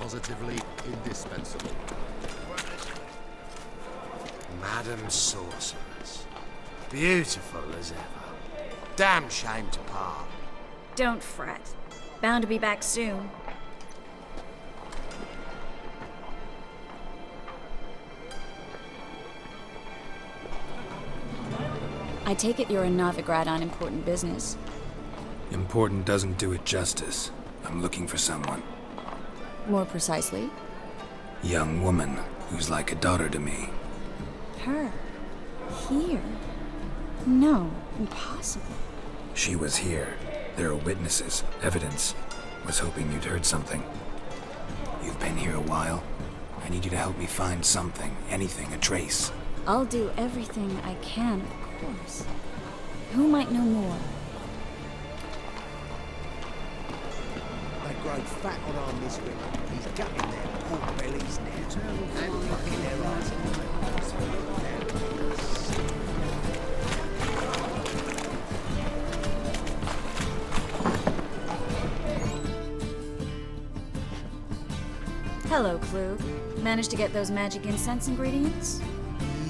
positively indispensable. Madam Sorceress. Beautiful as ever. Damn shame to part. Don't fret. Bound to be back soon. I take it you're in Novigrad on important business. Important doesn't do it justice. I'm looking for someone. More precisely? Young woman who's like a daughter to me. Her? Here? No, impossible. She was here. There are witnesses, evidence. Was hoping you'd heard something. You've been here a while. I need you to help me find something, anything, a trace. I'll do everything I can, of course. Who might know more? They grow fat on our misery. He's gutting their pork bellies now. And fucking their eyes in the Hello, Klug. Managed to get those magic incense ingredients?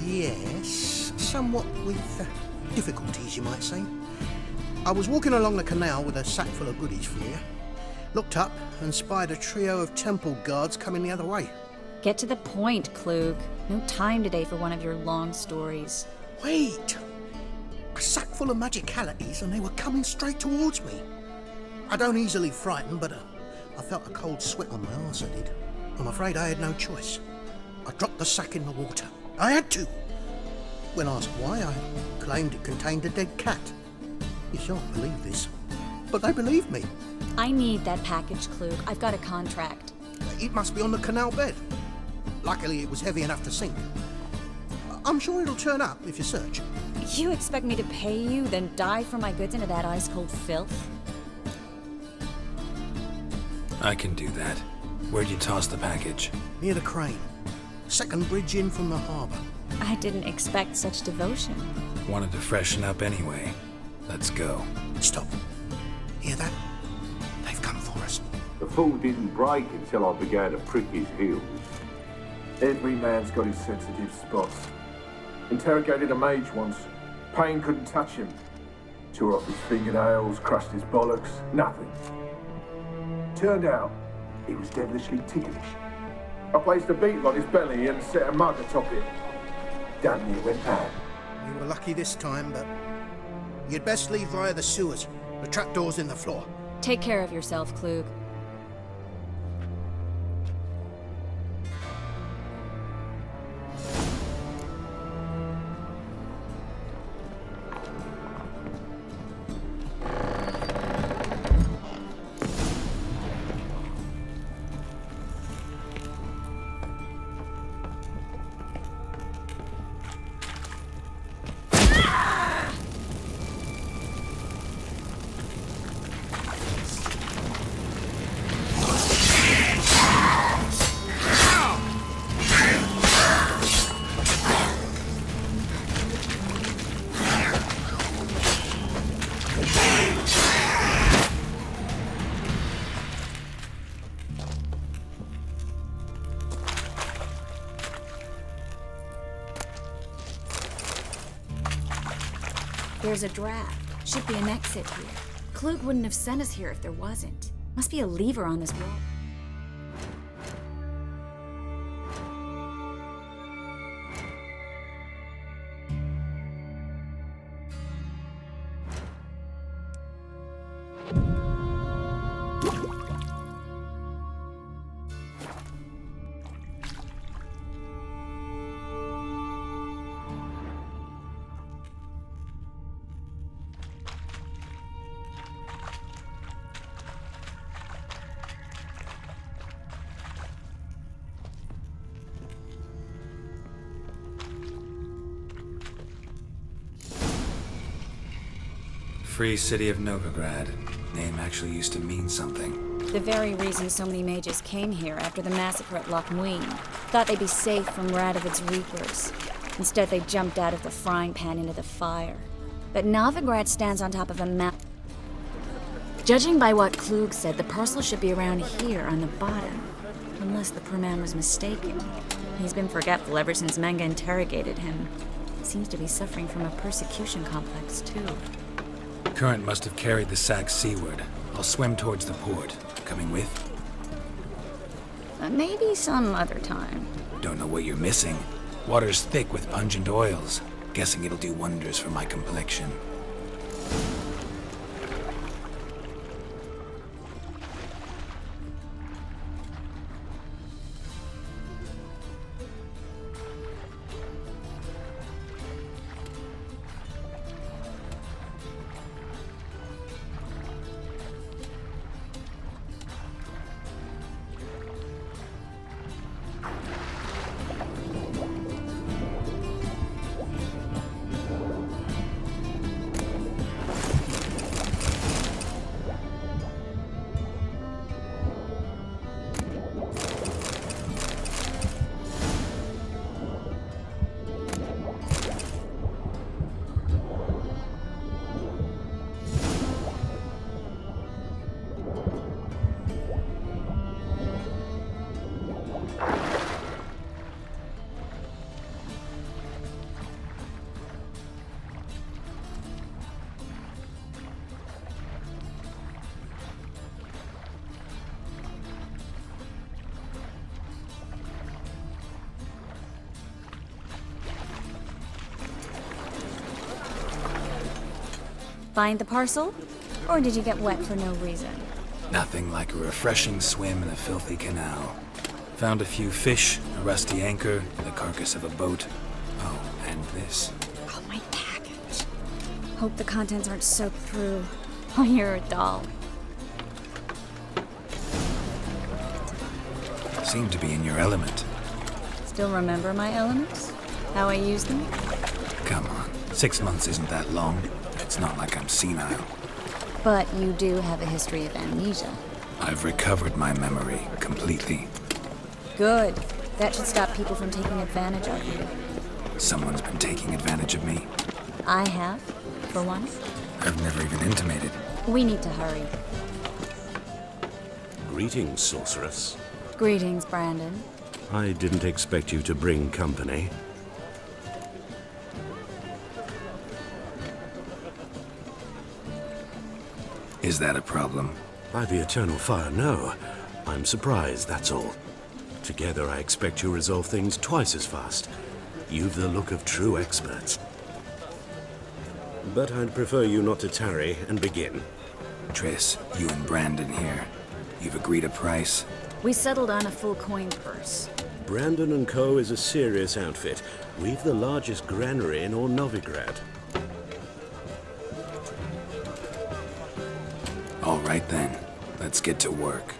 Yes, somewhat with difficulties, you might say. I was walking along the canal with a sack full of goodies for you. Looked up and spied a trio of temple guards coming the other way. Get to the point, Klug. No time today for one of your long stories. Wait! A sack full of magicalities and they were coming straight towards me. I don't easily frighten, but I felt a cold sweat on my arse, I did. I'm afraid I had no choice. I dropped the sack in the water. I had to. When asked why, I claimed it contained a dead cat. You shan't believe this, but they believed me. I need that package, Klug. I've got a contract. It must be on the canal bed. Luckily, it was heavy enough to sink. I'm sure it'll turn up if you search. You expect me to pay you, then dive for my goods into that ice-cold filth? I can do that. Where'd you toss the package? Near the crane. Second bridge in from the harbour. I didn't expect such devotion. Wanted to freshen up anyway. Let's go. Stop. Hear that? They've come for us. The fall didn't break until I began to prick his heels. Every man's got his sensitive spots. Interrogated a mage once. Pain couldn't touch him. Tore off his fingernails, crushed his bollocks, nothing. Turned out, he was devilishly ticklish. I placed a beetle on his belly and set a mug atop it. Damn near went mad. You were lucky this time, but you'd best leave via the sewers. The trapdoor's in the floor. Take care of yourself, Klug. There's a draft. Should be an exit here. Klug wouldn't have sent us here if there wasn't. Must be a lever on this wall. Free City of Novigrad. Name actually used to mean something. The very reason so many mages came here after the massacre at Loch Muin. Thought they'd be safe from Radovid's reapers. Instead, they jumped out of the frying pan into the fire. But Novigrad stands on top of a mountain. Judging by what Klug said, the parcel should be around here on the bottom. Unless the poor man was mistaken. He's been forgetful ever since Manga interrogated him. Seems to be suffering from a persecution complex, too. Current must have carried the sack seaward. I'll swim towards the port. Coming with? Maybe some other time. Don't know what you're missing. Water's thick with pungent oils. Guessing it'll do wonders for my complexion. Find the parcel? Or did you get wet for no reason? Nothing like a refreshing swim in a filthy canal. Found a few fish, a rusty anchor, the carcass of a boat. Oh, and this. Oh, my package. Hope the contents aren't soaked through. Oh, you're a doll. Seem to be in your element. Still remember my elements? How I use them? Come on, 6 months isn't that long. It's not like I'm senile. But you do have a history of amnesia. I've recovered my memory completely. Good. That should stop people from taking advantage of you. Someone's been taking advantage of me. I have, for once. I've never even intimated. We need to hurry. Greetings, sorceress. Greetings, Brandon. I didn't expect you to bring company. Is that a problem? By the eternal fire, no. I'm surprised, that's all. Together, I expect you resolve things twice as fast. You've the look of true experts. But I'd prefer you not to tarry and begin. Triss, you and Brandon here. You've agreed a price? We settled on a full coin purse. Brandon & Co. is a serious outfit. We've the largest granary in all Novigrad. All right then, let's get to work.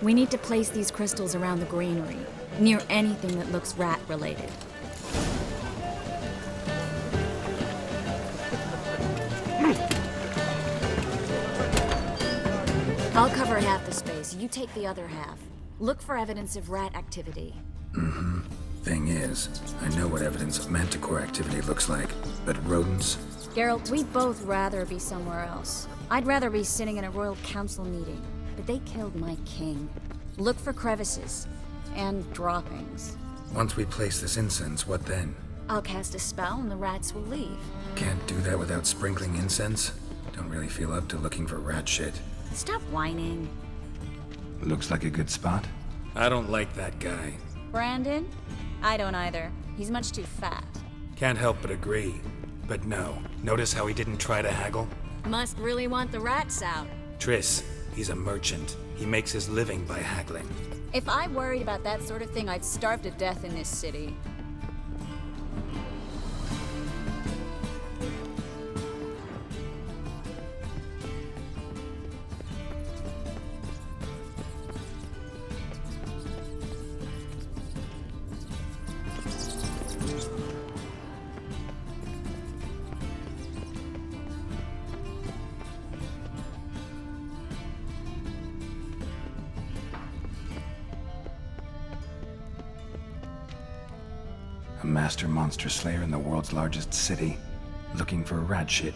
We need to place these crystals around the granary, near anything that looks rat-related. I'll cover half the space, you take the other half. Look for evidence of rat activity. Thing is, I know what evidence of manticore activity looks like, but rodents? Geralt, we'd both rather be somewhere else. I'd rather be sitting in a royal council meeting, but they killed my king. Look for crevices and droppings. Once we place this incense, what then? I'll cast a spell and the rats will leave. Can't do that without sprinkling incense? Don't really feel up to looking for rat shit. Stop whining. Looks like a good spot. I don't like that guy. Brandon? I don't either. He's much too fat. Can't help but agree. But no, notice how he didn't try to haggle? Must really want the rats out. Triss, he's a merchant. He makes his living by haggling. If I worried about that sort of thing, I'd starve to death in this city. A master monster slayer in the world's largest city, looking for rat shit.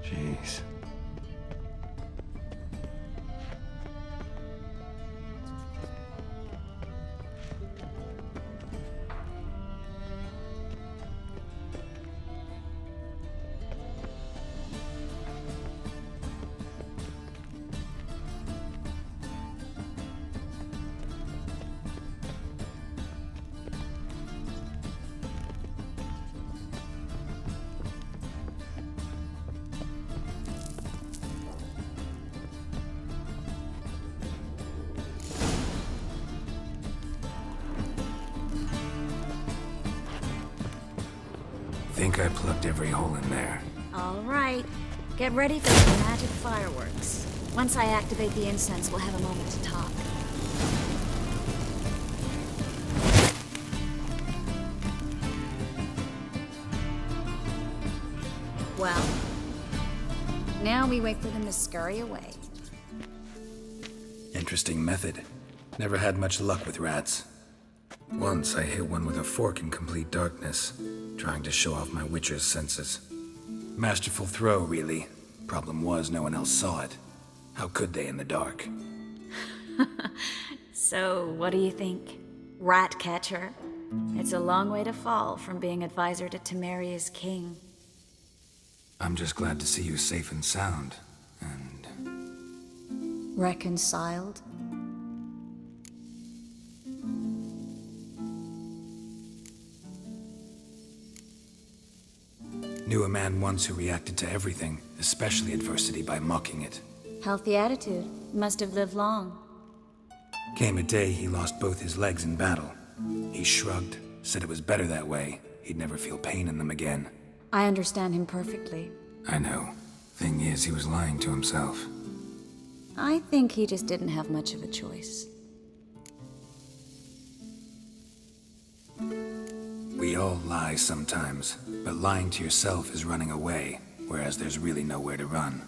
Jeez. think I plugged every hole in there. All right. Get ready for some magic fireworks. Once I activate the incense, we'll have a moment to talk. Well, now we wait for them to scurry away. Interesting method. Never had much luck with rats. Once I hit one with a fork in complete darkness, trying to show off my witcher's senses. Masterful throw, really. Problem was, no one else saw it. How could they in the dark? So, what do you think? Rat catcher? It's a long way to fall from being advisor to Temeria's king. I'm just glad to see you safe and sound, and... Reconciled? Knew a man once who reacted to everything, especially adversity, by mocking it. Healthy attitude. Must have lived long. Came a day he lost both his legs in battle. He shrugged, said it was better that way. He'd never feel pain in them again. I understand him perfectly. I know. Thing is, he was lying to himself. I think he just didn't have much of a choice. We all lie sometimes, but lying to yourself is running away, whereas there's really nowhere to run.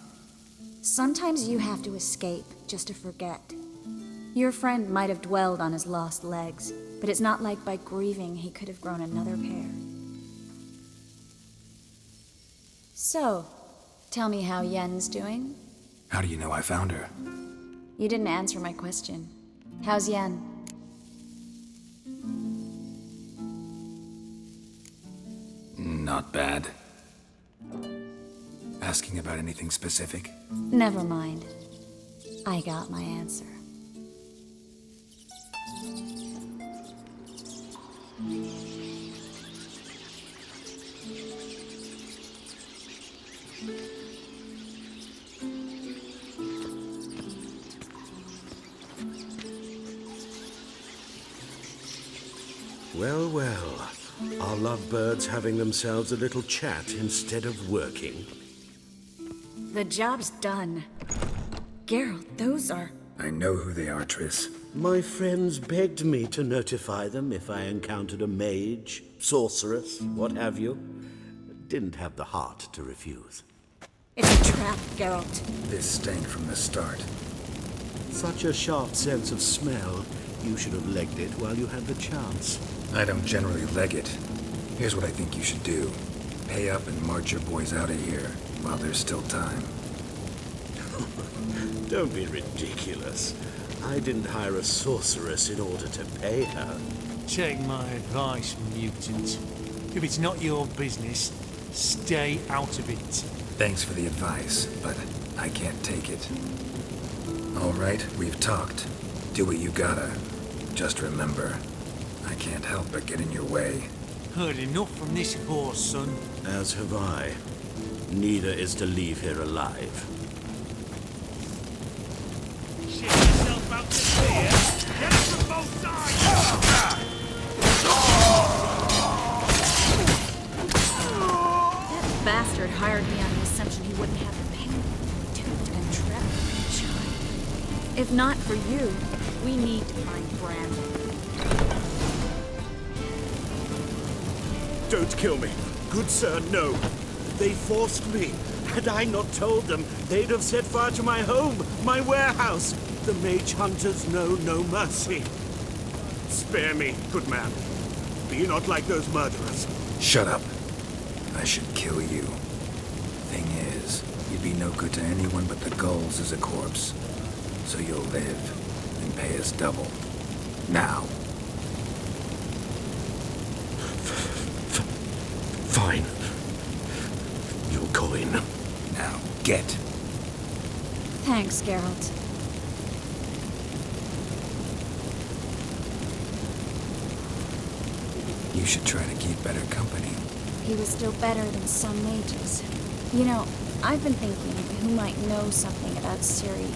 Sometimes you have to escape just to forget. Your friend might have dwelled on his lost legs, but it's not like by grieving he could have grown another pair. So, tell me how Yen's doing? How do you know I found her? You didn't answer my question. How's Yen? Not bad. Asking about anything specific? Never mind. I got my answer. Well, well. Are lovebirds having themselves a little chat instead of working? The job's done. Geralt, those are... I know who they are, Triss. My friends begged me to notify them if I encountered a mage, sorceress, what have you. Didn't have the heart to refuse. It's a trap, Geralt. This stank from the start. Such a sharp sense of smell. You should have legged it while you had the chance. I don't generally leg it. Here's what I think you should do. Pay up and march your boys out of here while there's still time. Don't be ridiculous. I didn't hire a sorceress in order to pay her. Take my advice, mutant. If it's not your business, stay out of it. Thanks for the advice, but I can't take it. All right, we've talked. Do what you gotta. Just remember, I can't help but get in your way. Heard enough from this horse, son. As have I. Neither is to leave here alive. Shit yourself out to clear. Get it from both sides! That bastard hired me on the assumption he wouldn't have the pain. Duped and trapped my child. If not for you, we need to find Brandon. Don't kill me. Good sir, no. They forced me. Had I not told them, they'd have set fire to my home, my warehouse. The mage hunters know no mercy. Spare me, good man. Be not like those murderers. Shut up. I should kill you. Thing is, you'd be no good to anyone but the gulls as a corpse. So you'll live and pay us double. Now. Fine. Your coin. Now, get. Thanks, Geralt. You should try to keep better company. He was still better than some mages. You know, I've been thinking who might know something about Ciri.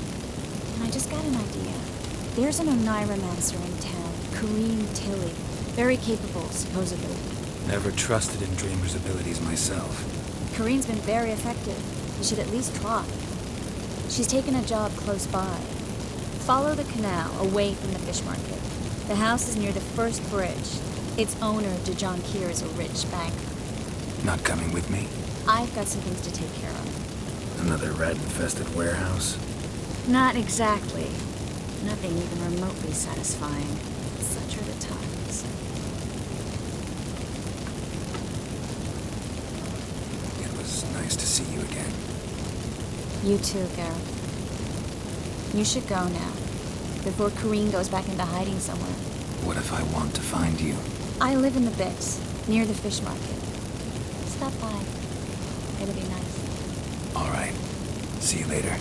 And I just got an idea. There's an Oneiromancer in town, Kareem Tilly. Very capable, supposedly. Never trusted in Dreamer's abilities myself. Kareen's been very effective. You should at least try. She's taken a job close by. Follow the canal away from the fish market. The house is near the first bridge. Its owner, DeJohn Keir, is a rich banker. Not coming with me? I've got some things to take care of. Another rat-infested warehouse? Not exactly. Nothing even remotely satisfying. Such are the times. It was nice to see you again. You too, Gareth. You should go now, before Kareen goes back into hiding somewhere. What if I want to find you? I live in the Bix, near the fish market. Stop by. It'll be nice. All right. See you later.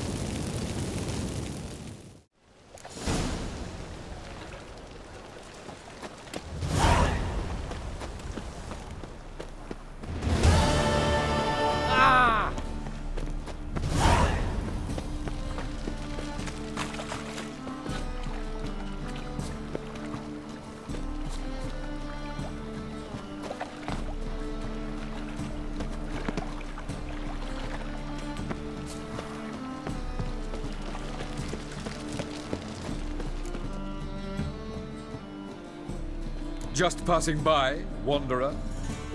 Just passing by, wanderer?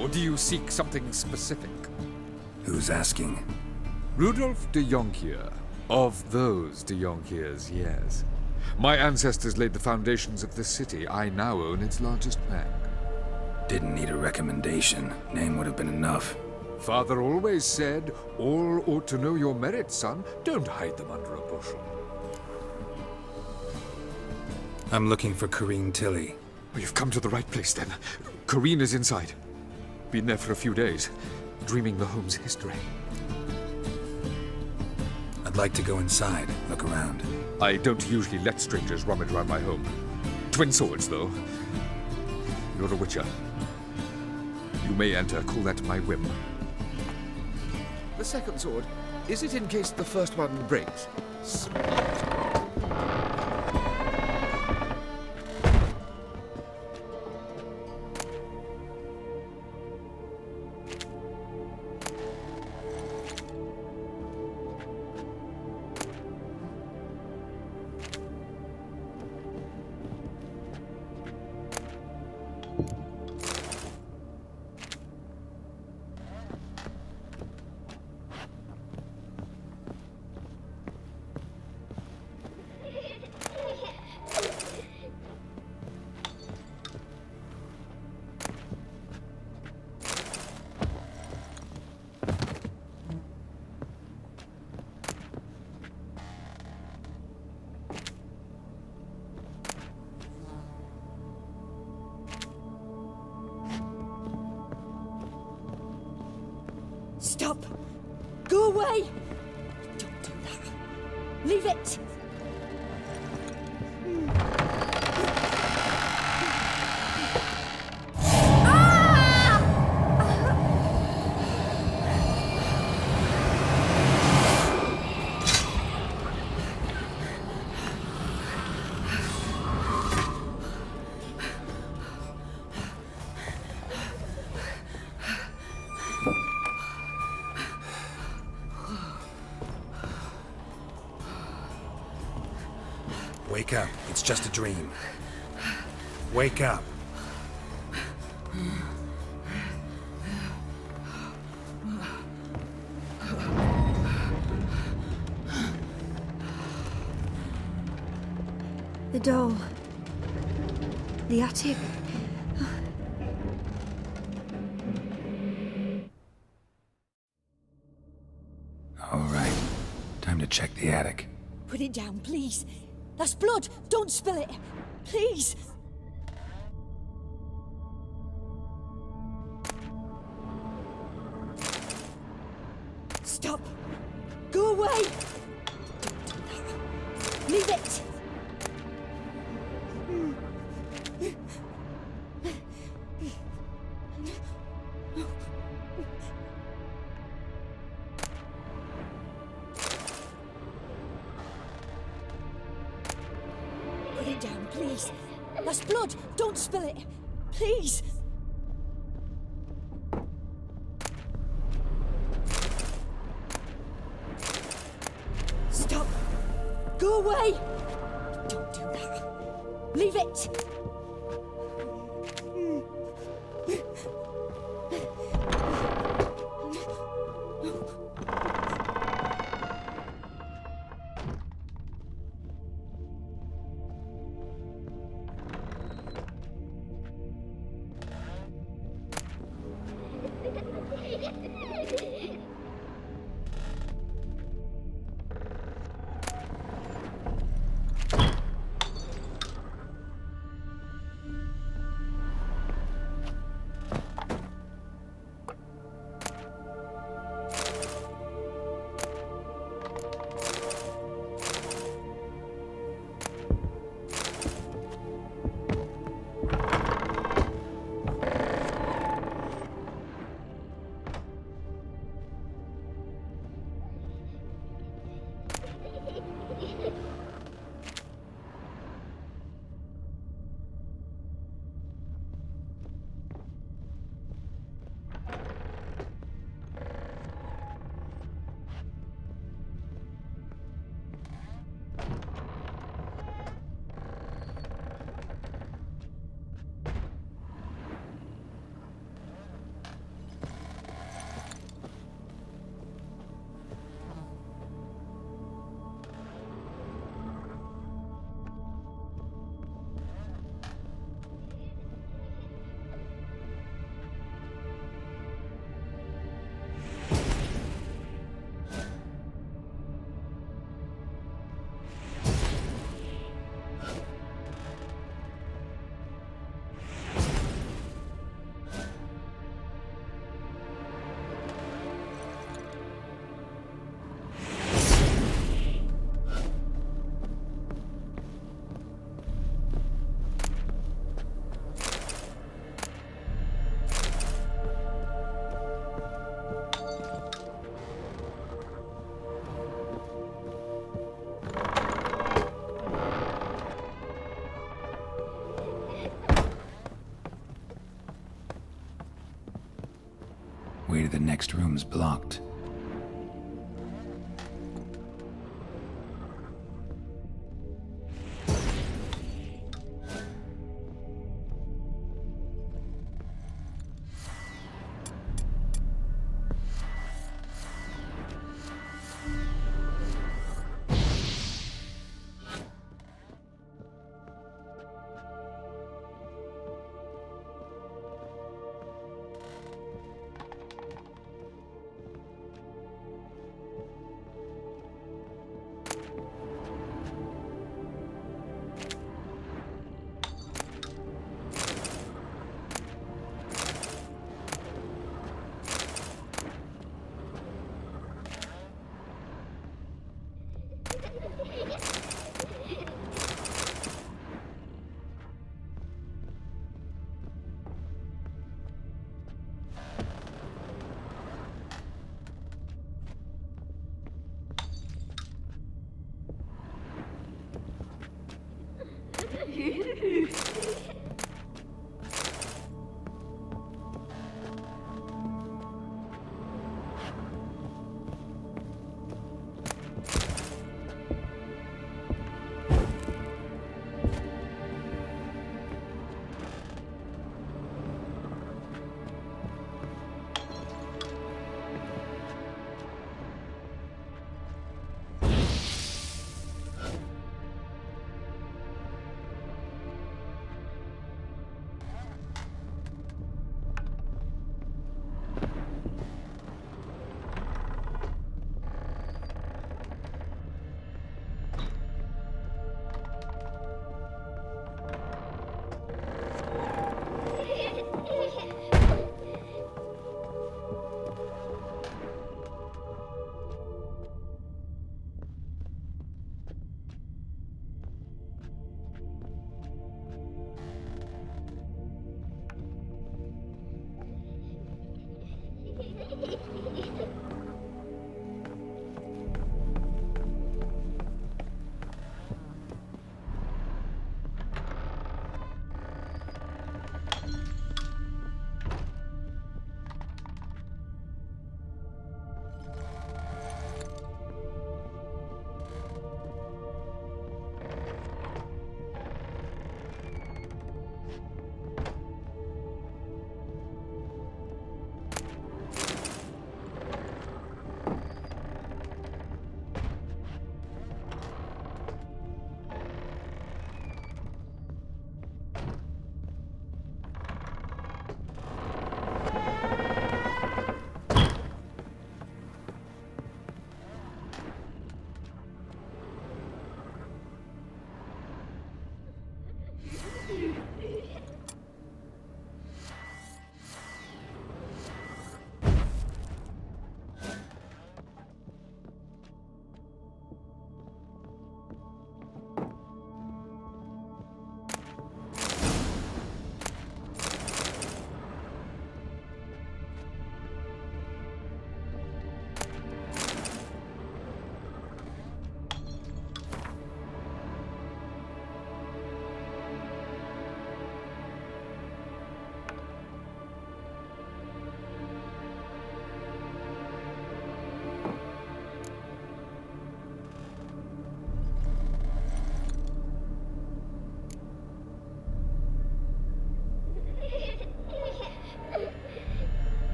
Or do you seek something specific? Who's asking? Rudolf de Jonkier. Of those de Jonkiers, yes. My ancestors laid the foundations of this city. I now own its largest bank. Didn't need a recommendation. Name would have been enough. Father always said, all ought to know your merits, son. Don't hide them under a bushel. I'm looking for Kareen Tilly. You've come to the right place, then. Kareen is inside. Been there for a few days, dreaming the home's history. I'd like to go inside, look around. I don't usually let strangers rummage around my home. Twin swords, though. You're a witcher. You may enter, call that my whim. The second sword, is it in case the first one breaks? Stop! Go away! Don't do that. Leave it! Wake up. It's just a dream. Wake up. The doll. The attic. All right. Time to check the attic. Put it down, please. That's blood! Don't spill it! Please! Stop! Go away! Don't do that. Leave it! Put it down, please. That's blood! Don't spill it! Please! away! Don't do that. Leave it! Way to the next room's blocked.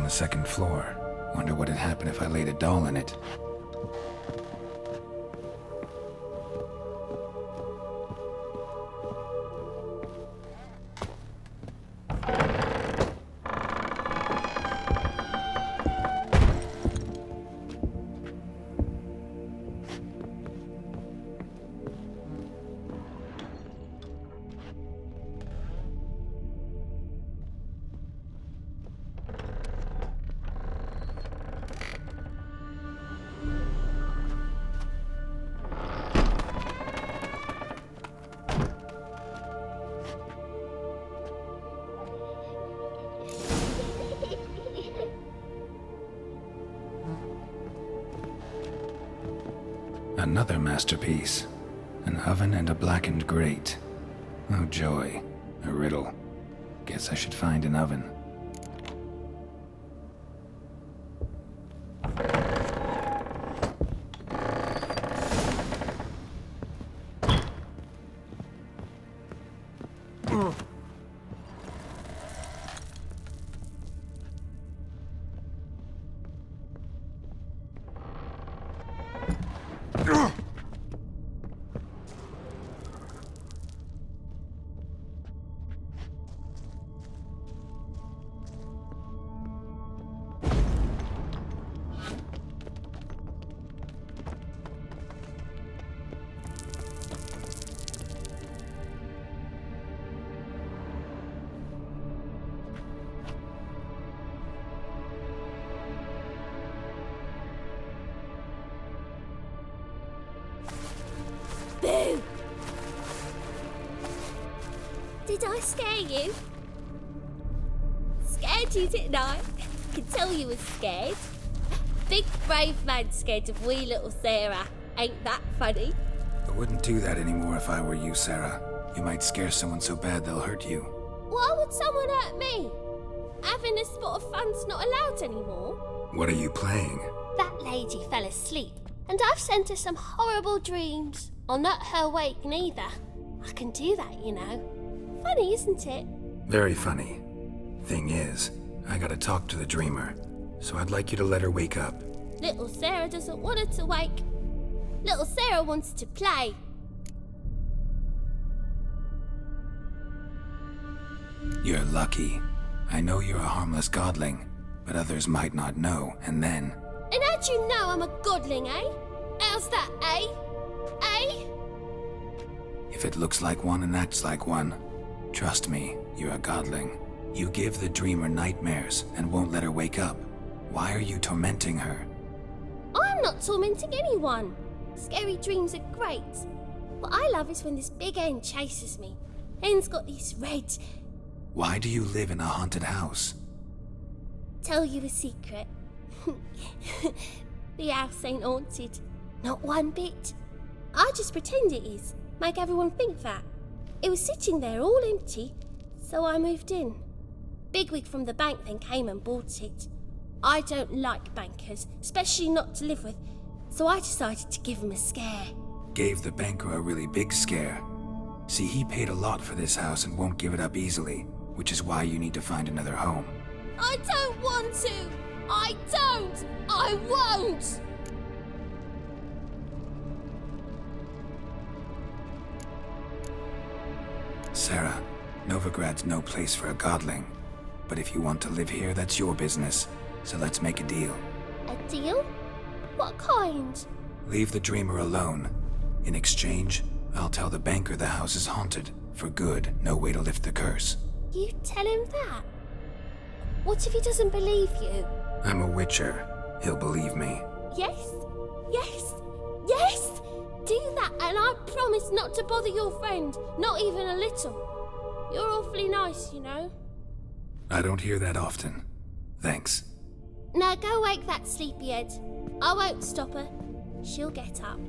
the second floor. Wonder what'd happen if I laid a doll in it. Another masterpiece. An oven and a blackened grate. Oh joy. A riddle. Guess I should find an oven. Boo! Did I scare you? Scared you, didn't I? Could tell you was scared. Big brave man scared of wee little Sarah. Ain't that funny? I wouldn't do that anymore if I were you, Sarah. You might scare someone so bad they'll hurt you. Why would someone hurt me? Having a spot of fun's not allowed anymore. What are you playing? That lady fell asleep, and I've sent her some horrible dreams. I'll not her wake neither. I can do that, you know. Funny, isn't it? Very funny. Thing is, I gotta talk to the dreamer, so I'd like you to let her wake up. Little Sarah doesn't want her to wake. Little Sarah wants to play. You're lucky. I know you're a harmless godling, but others might not know, and then... And how'd you know I'm a godling, eh? How's that, eh? Eh? If it looks like one and acts like one, trust me, you're a godling. You give the dreamer nightmares and won't let her wake up. Why are you tormenting her? I'm not tormenting anyone. Scary dreams are great. What I love is when this big hen chases me. Hen's got these red... Why do you live in a haunted house? Tell you a secret. The house ain't haunted. Not one bit. I just pretend it is. Make everyone think that. It was sitting there all empty, so I moved in. Bigwig from the bank then came and bought it. I don't like bankers, especially not to live with, so I decided to give him a scare. Gave the banker a really big scare. See, he paid a lot for this house and won't give it up easily, which is why you need to find another home. I don't want to! I don't! I won't! Sarah, Novigrad's no place for a godling. But if you want to live here, that's your business. So let's make a deal. A deal? What kind? Leave the dreamer alone. In exchange, I'll tell the banker the house is haunted. For good, no way to lift the curse. You tell him that? What if he doesn't believe you? I'm a witcher. He'll believe me. Yes? Yes? Yes! Do that, and I promise not to bother your friend, not even a little. You're awfully nice, you know. I don't hear that often. Thanks. Now go wake that sleepyhead. I won't stop her. She'll get up.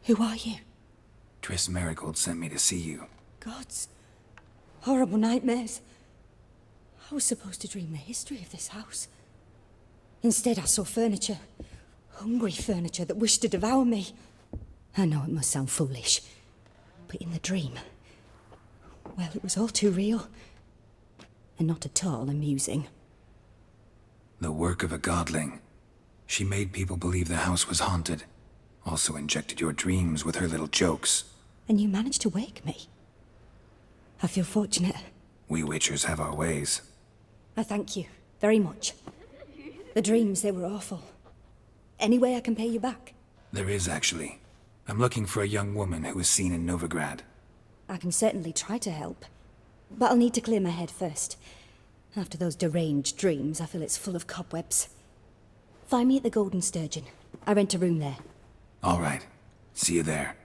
Who are you? Triss Marigold sent me to see you. Gods. Horrible nightmares. I was supposed to dream the history of this house. Instead, I saw furniture. Hungry furniture that wished to devour me. I know it must sound foolish, but in the dream, well, it was all too real. And not at all amusing. The work of a godling. She made people believe the house was haunted. Also injected your dreams with her little jokes. And you managed to wake me. I feel fortunate. We Witchers have our ways. I thank you very much. The dreams, they were awful. Any way I can pay you back? There is, actually. I'm looking for a young woman who was seen in Novigrad. I can certainly try to help. But I'll need to clear my head first. After those deranged dreams, I feel it's full of cobwebs. Find me at the Golden Sturgeon. I rent a room there. All right. See you there.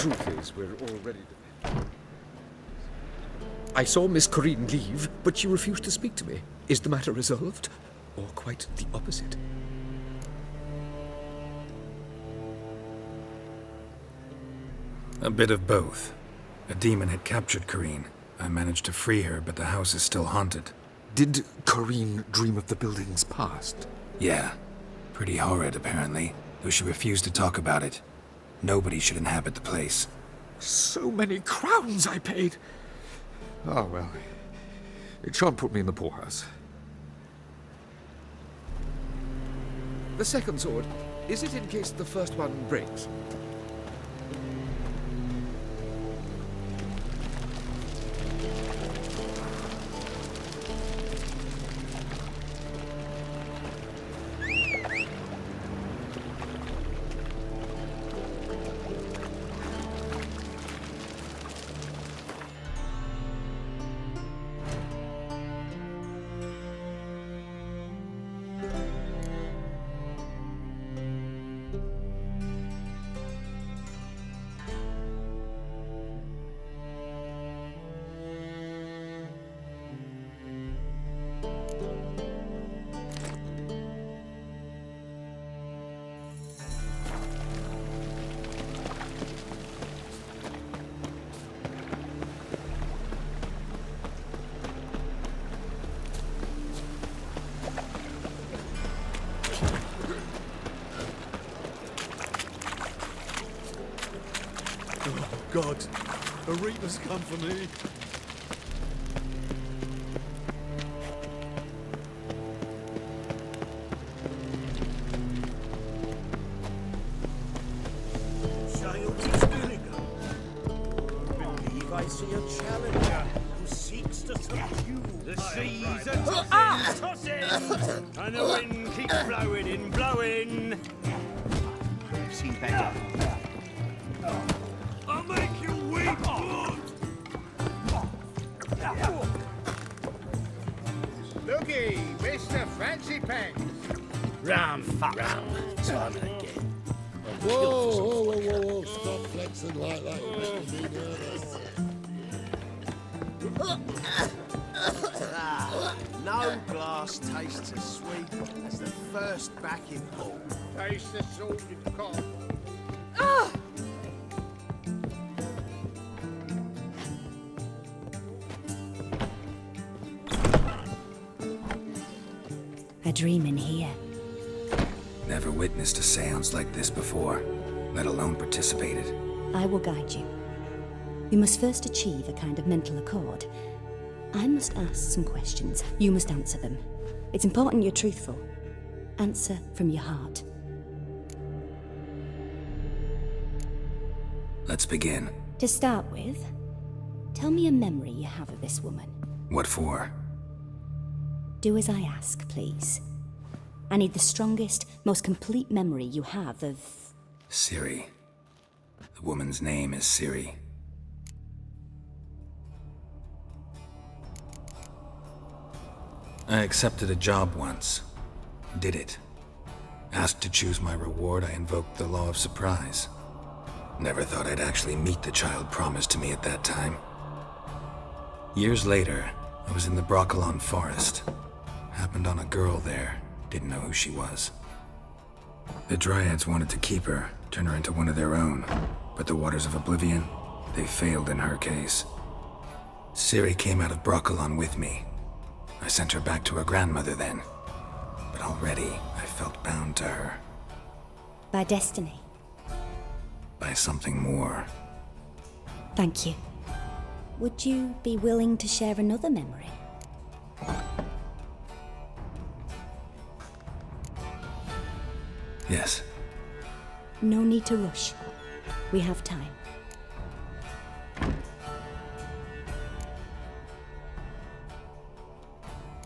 Truth is, we're already... I saw Miss Corinne leave, but she refused to speak to me. Is the matter resolved? Or quite the opposite? A bit of both. A demon had captured Corinne. I managed to free her, but the house is still haunted. Did Corinne dream of the building's past? Yeah. Pretty horrid, apparently, though she refused to talk about it. Nobody should inhabit the place. So many crowns I paid! Oh, well. It shan't put me in the poorhouse. The second sword, is it in case the first one breaks? God, a Reaper's come for me. I see a challenger who seeks to subdue The seas are tossing, and the wind keeps blowing and blowing. You've seen better. I'll make you weep, Lord. Looky, Mr. Fancy Pants. Ram, ram. Time again. Whoa, stop flexing like that. No glass tastes as sweet as the first back in pull. Taste the salted cock. dreaming here. Never witnessed a seance like this before, let alone participated. I will guide you. You must first achieve a kind of mental accord. I must ask some questions. You must answer them. It's important you're truthful. Answer from your heart. Let's begin. To start with, tell me a memory you have of this woman. What for? Do as I ask, please. I need the strongest, most complete memory you have of... Ciri. The woman's name is Ciri. I accepted a job once. Did it. Asked to choose my reward, I invoked the law of surprise. Never thought I'd actually meet the child promised to me at that time. Years later, I was in the Broccolon forest. Happened on a girl there. Didn't know who she was. The Dryads wanted to keep her, turn her into one of their own. But the Waters of Oblivion, they failed in her case. Ciri came out of Broccolon with me. I sent her back to her grandmother then. But already, I felt bound to her. By destiny. By something more. Thank you. Would you be willing to share another memory? Yes. No need to rush. We have time.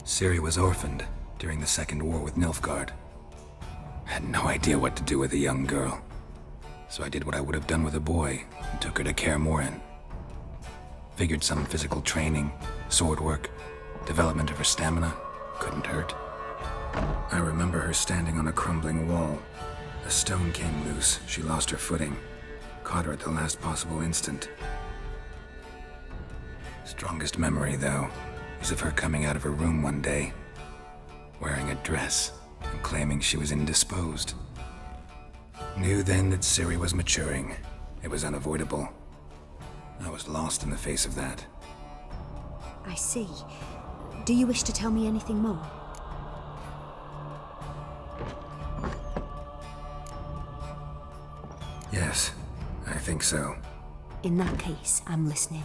Ciri was orphaned during the Second War with Nilfgaard. Had no idea what to do with a young girl. So I did what I would have done with a boy and took her to Kaer Morhen. Figured some physical training, sword work, development of her stamina couldn't hurt. I remember her standing on a crumbling wall. A stone came loose, she lost her footing. Caught her at the last possible instant. Strongest memory, though, is of her coming out of her room one day, wearing a dress and claiming she was indisposed. Knew then that Ciri was maturing. It was unavoidable. I was lost in the face of that. I see. Do you wish to tell me anything more? Yes, I think so. In that case, I'm listening.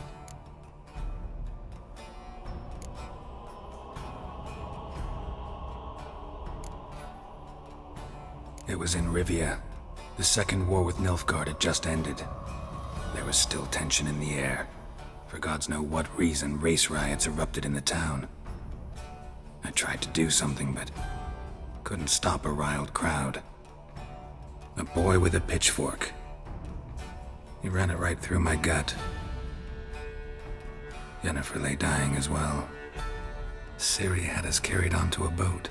It was in Rivia. The Second War with Nilfgaard had just ended. There was still tension in the air. For gods know what reason, race riots erupted in the town. I tried to do something, but couldn't stop a riled crowd. A boy with a pitchfork. He ran it right through my gut. Yennefer lay dying as well. Ciri had us carried onto a boat.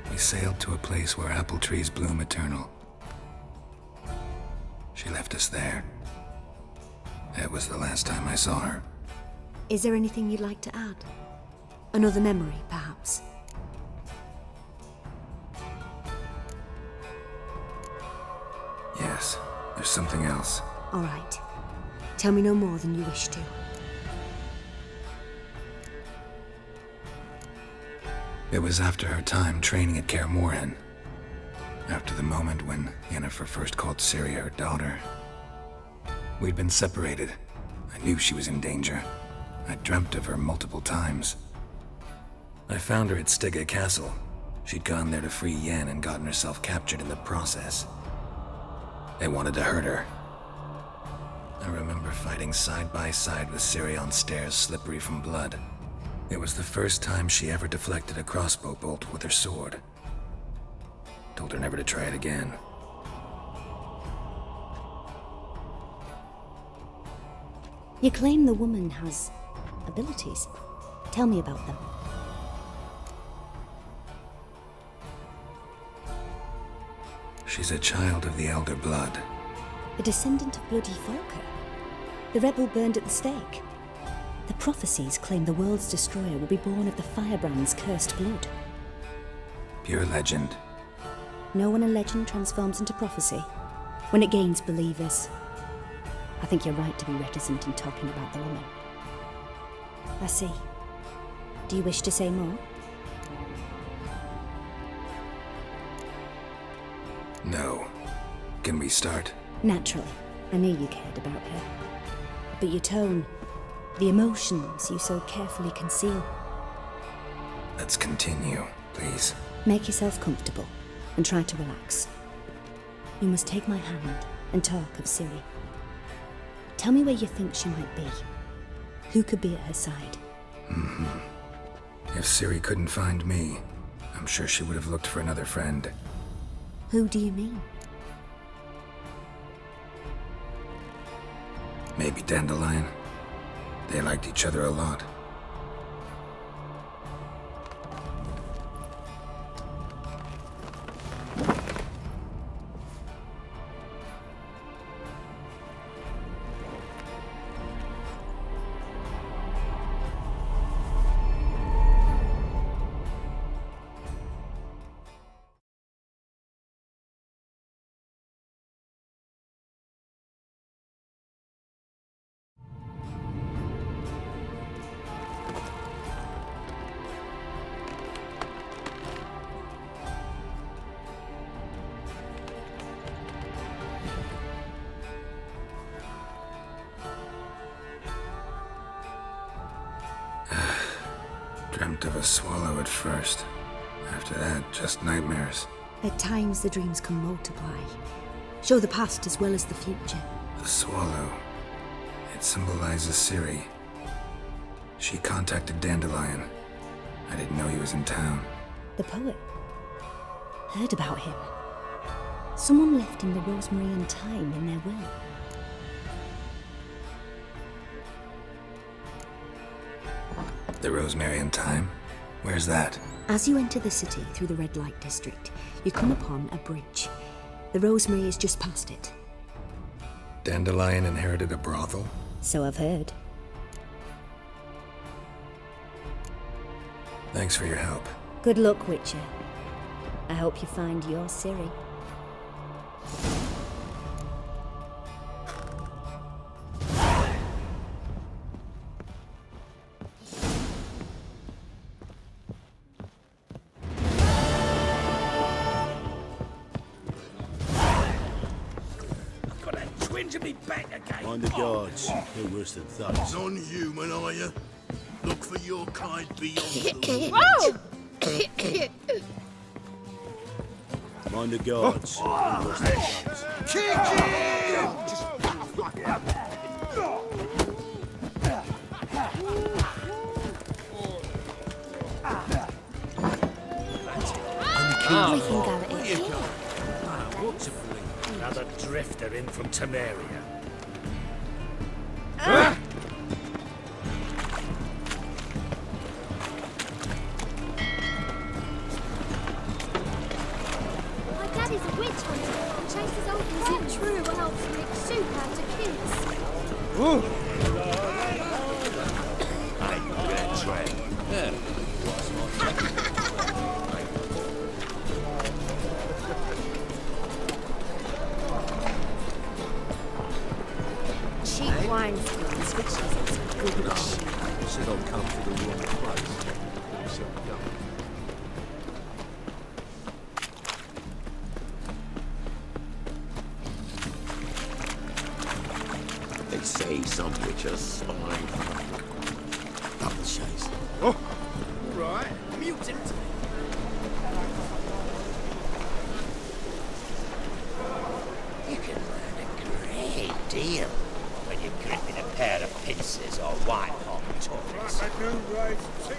We sailed to a place where apple trees bloom eternal. She left us there. That was the last time I saw her. Is there anything you'd like to add? Another memory, perhaps? Yes, there's something else. All right. Tell me no more than you wish to. It was after her time training at Kaer Morhen. After the moment when Yennefer first called Ciri her daughter. We'd been separated. I knew she was in danger. I dreamt of her multiple times. I found her at Stygga Castle. She'd gone there to free Yen and gotten herself captured in the process. They wanted to hurt her. I remember fighting side by side with Ciri on stairs slippery from blood. It was the first time she ever deflected a crossbow bolt with her sword. Told her never to try it again. You claim the woman has abilities. Tell me about them. She's a child of the Elder Blood. A descendant of bloody Falka. The rebel burned at the stake. The prophecies claim the world's destroyer will be born of the Firebrand's cursed blood. Pure legend. Know when a legend transforms into prophecy? When it gains believers. I think you're right to be reticent in talking about the woman. I see. Do you wish to say more? No. Can we start? Naturally. I knew you cared about her. But your tone, the emotions you so carefully conceal. Let's continue, please. Make yourself comfortable and try to relax. You must take my hand and talk of Ciri. Tell me where you think she might be. Who could be at her side? If Ciri couldn't find me, I'm sure she would have looked for another friend. Who do you mean? Maybe Dandelion. They liked each other a lot. Dreamt of a swallow at first. After that, just nightmares. At times the dreams can multiply. Show the past as well as the future. The swallow. It symbolizes Ciri. She contacted Dandelion. I didn't know he was in town. The poet. Heard about him. Someone left him the rosemary and thyme in their will. The Rosemary and Thyme? Where's that? As you enter the city through the red light district, you come upon a bridge. The rosemary is just past it. Dandelion inherited a brothel? So I've heard. Thanks for your help. Good luck, Witcher. I hope you find your Ciri. Mind the guards. They're worse than thugs. Non-human, are you? Look for your kind beyond the Whoa! Mind the guards. They're worse than thugs. We can go in. Another drifter in from Temeria. My daddy's a witch hunter and chases old Is it true elves make soup out of kids? Cheap wineskins, which is good shit. Said I'll come to the wrong place. So go. They say some witches spy. Double chase. Oh, all right. Mutant. You can learn a great deal when you're gripping a pair of pincers or white-hot toys. Like a new right thing.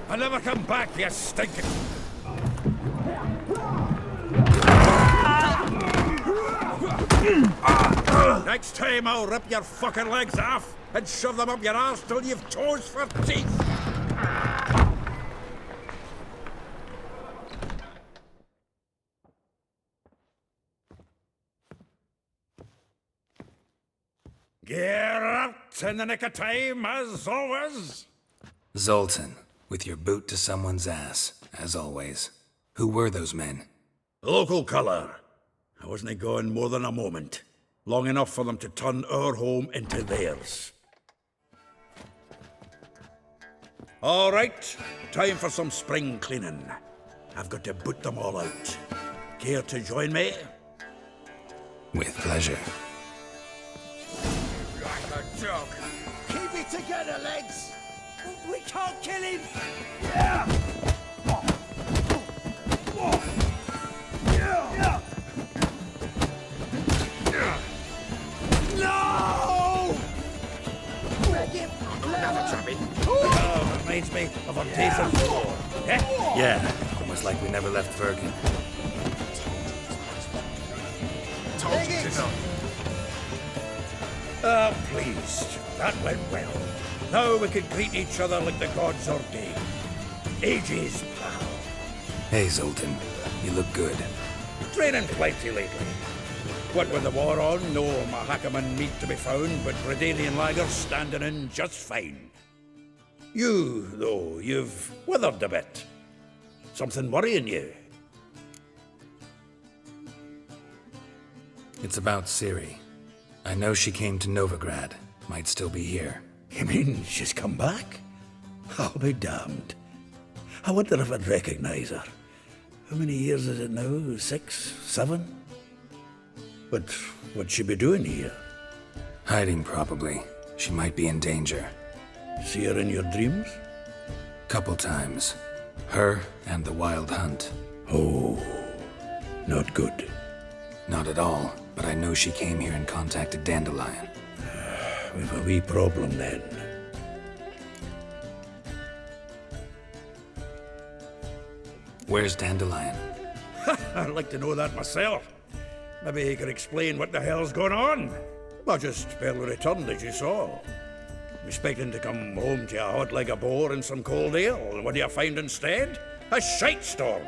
I'll never come back, you stinking... Next time I'll rip your fucking legs off and shove them up your arse till you've toes for teeth. Geralt, in the nick of time, as always. Zoltan, with your boot to someone's ass, as always. Who were those men? Local colour. I wasn't gone more than a moment. Long enough for them to turn our home into theirs. All right, time for some spring cleaning. I've got to boot them all out. Care to join me? With pleasure. Like a dog. Keep it together, legs! We can't kill him! No! Another trapping. Oh, reminds me of our days of war. Eh? Yeah, almost like we never left Vergen. Told you to know. Pleased. That went well. Now we can greet each other like the gods ordained. Ages, pal. Hey, Zoltan. You look good. Training plenty lately. What with the war on, no Mahakaman meat to be found, but Redanian lagers standing in just fine. You, though, you've withered a bit. Something worrying you? It's about Ciri. I know she came to Novigrad. Might still be here. You mean she's come back? I'll be damned. I wonder if I'd recognize her. How many years is it now? 6, 7? But what'd she be doing here? Hiding, probably. She might be in danger. See her in your dreams? Couple times. Her and the Wild Hunt. Oh, not good. Not at all, but I know she came here and contacted Dandelion. We've a wee problem then. Where's Dandelion? I'd like to know that myself. Maybe he could explain what the hell's going on. I just barely returned, as you saw. Expecting to come home to a hot leg of boar and some cold ale, and what do you find instead? A shite storm.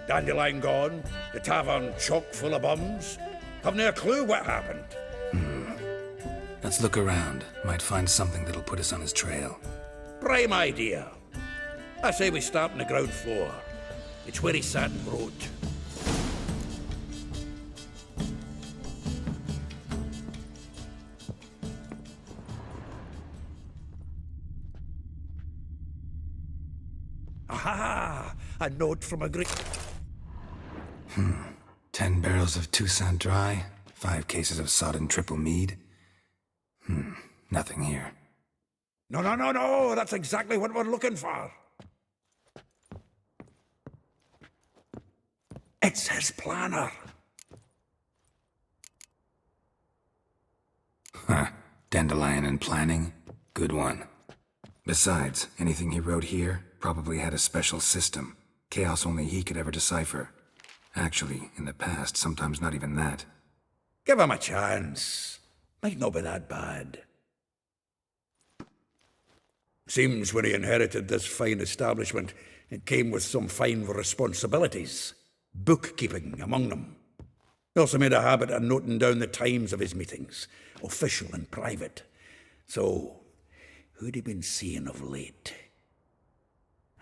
Dandelion gone, the tavern chock full of bums. Haven't a clue what happened. Let's look around. Might find something that'll put us on his trail. Prime idea. I say we start on the ground floor. It's where he sat and wrote. Aha! A note from a Greek. 10 barrels of Toussaint Dry, 5 cases of sodden triple mead. Nothing here. No, that's exactly what we're looking for. It's his planner. Dandelion and planning? Good one. Besides, anything he wrote here probably had a special system. Chaos only he could ever decipher. Actually, in the past, sometimes not even that. Give him a chance. Might not be that bad. Seems when he inherited this fine establishment, it came with some fine responsibilities. Bookkeeping among them. He also made a habit of noting down the times of his meetings, official and private. So, who'd he been seeing of late?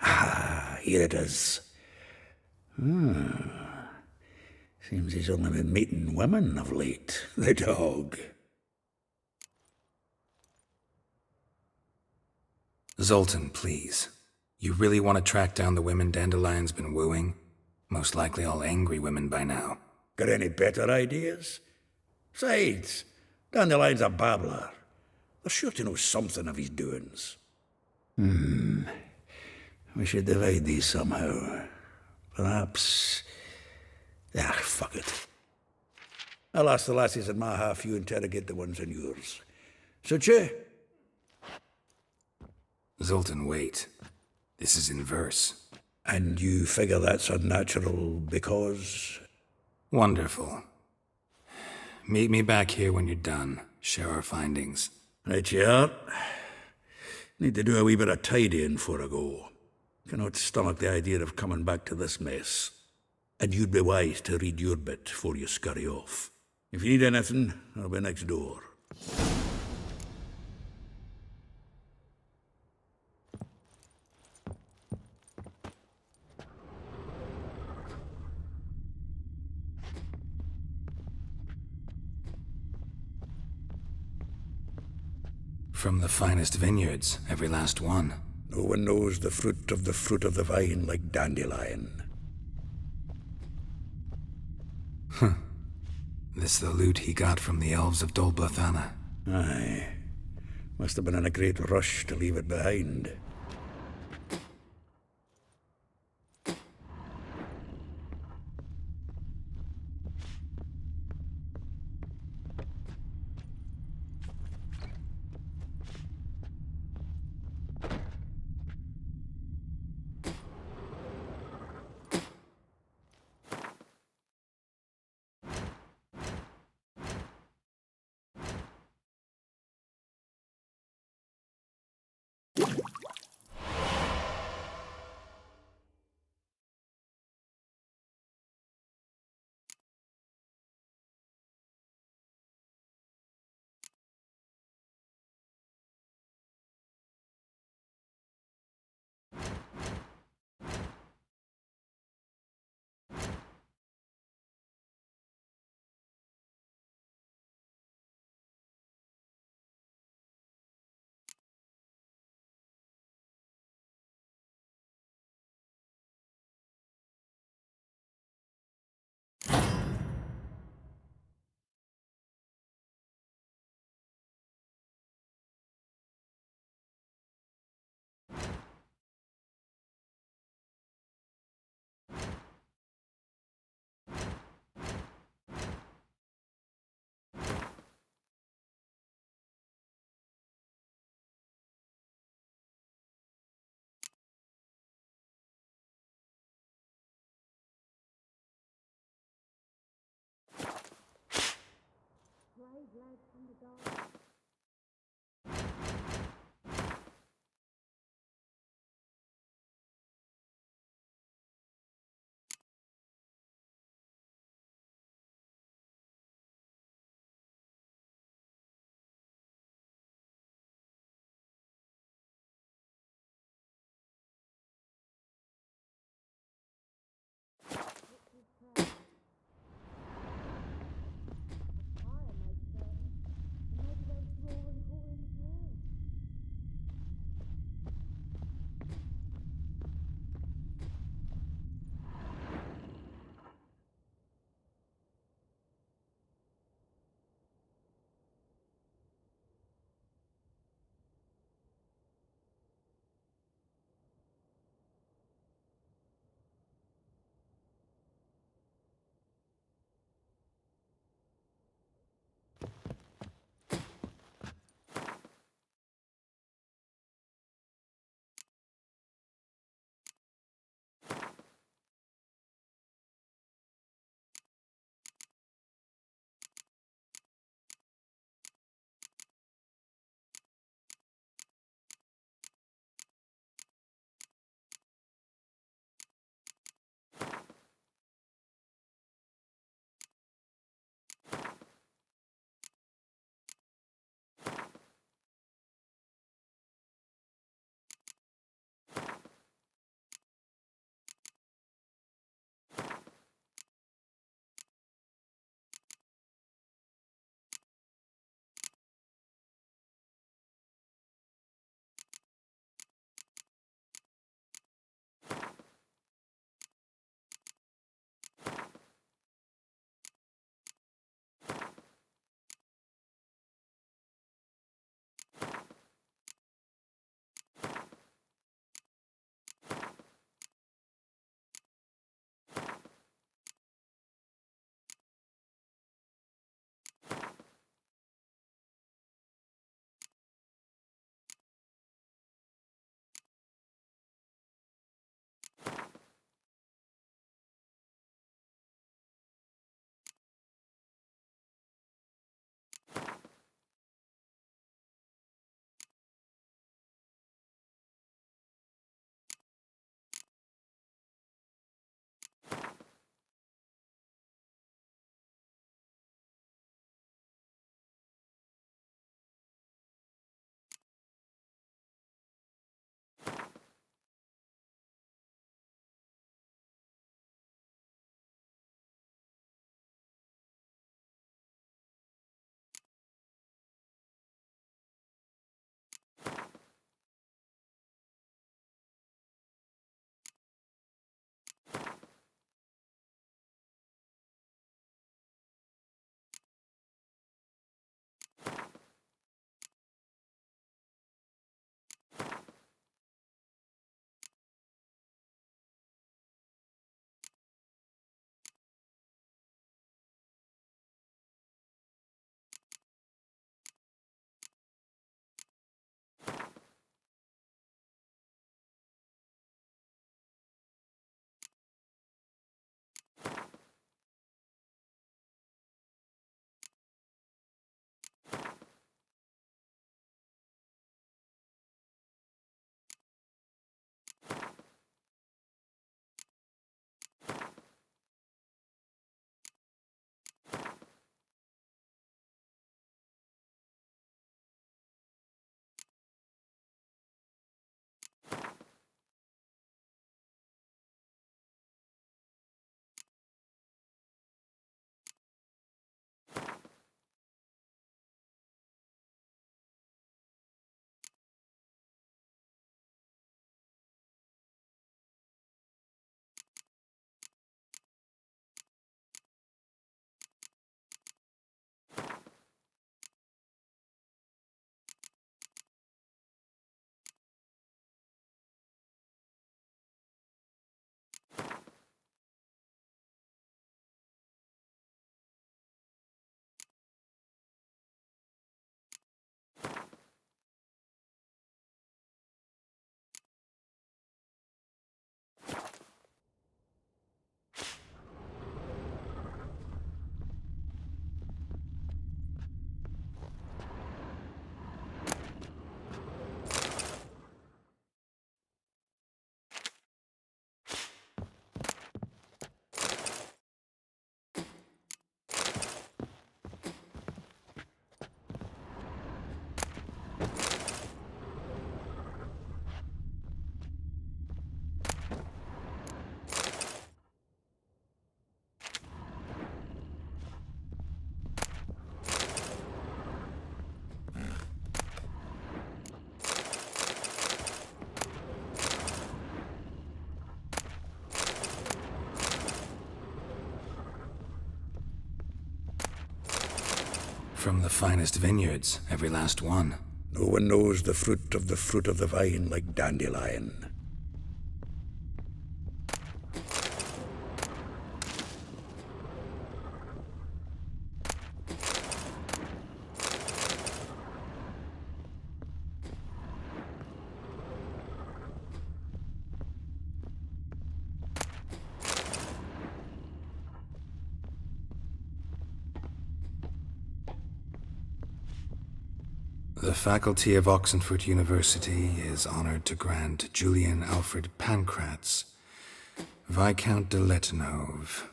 Ah, here it is. Seems he's only been meeting women of late, the dog. Zoltan, please. You really want to track down the women Dandelion's been wooing? Most likely all angry women by now. Got any better ideas? Besides, Dandelion's a babbler. They're sure to know something of his doings. We should divide these somehow. Perhaps... fuck it. I'll ask the lassies in my half, you interrogate the ones in yours. Suit you? Zoltan, wait. This is in verse. And you figure that's unnatural because... Wonderful. Meet me back here when you're done. Share our findings. Right you are. Need to do a wee bit of tidying before I go. Cannot stomach the idea of coming back to this mess. And you'd be wise to read your bit before you scurry off. If you need anything, I'll be next door. From the finest vineyards, every last one. No one knows the fruit of the vine like Dandelion. This the loot he got from the elves of Dol Blathanna. Aye. Must have been in a great rush to leave it behind. the finest vineyards, every last one. No one knows the fruit of the vine like Dandelion. The faculty of Oxenford University is honored to grant Julian Alfred Pancratz, Viscount de Letonove,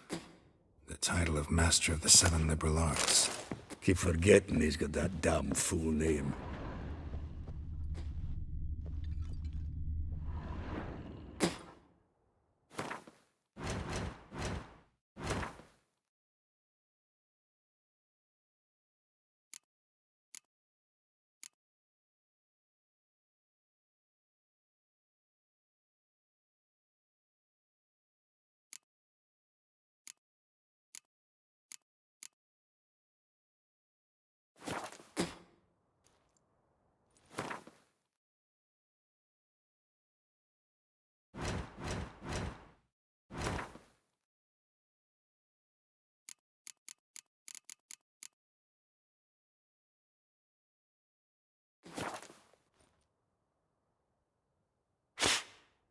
the title of Master of the Seven Liberal Arts. Keep forgetting he's got that damn fool name.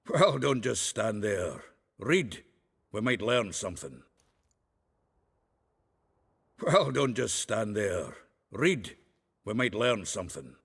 Well, don't just stand there. Read. We might learn something. Well, don't just stand there. Read. We might learn something.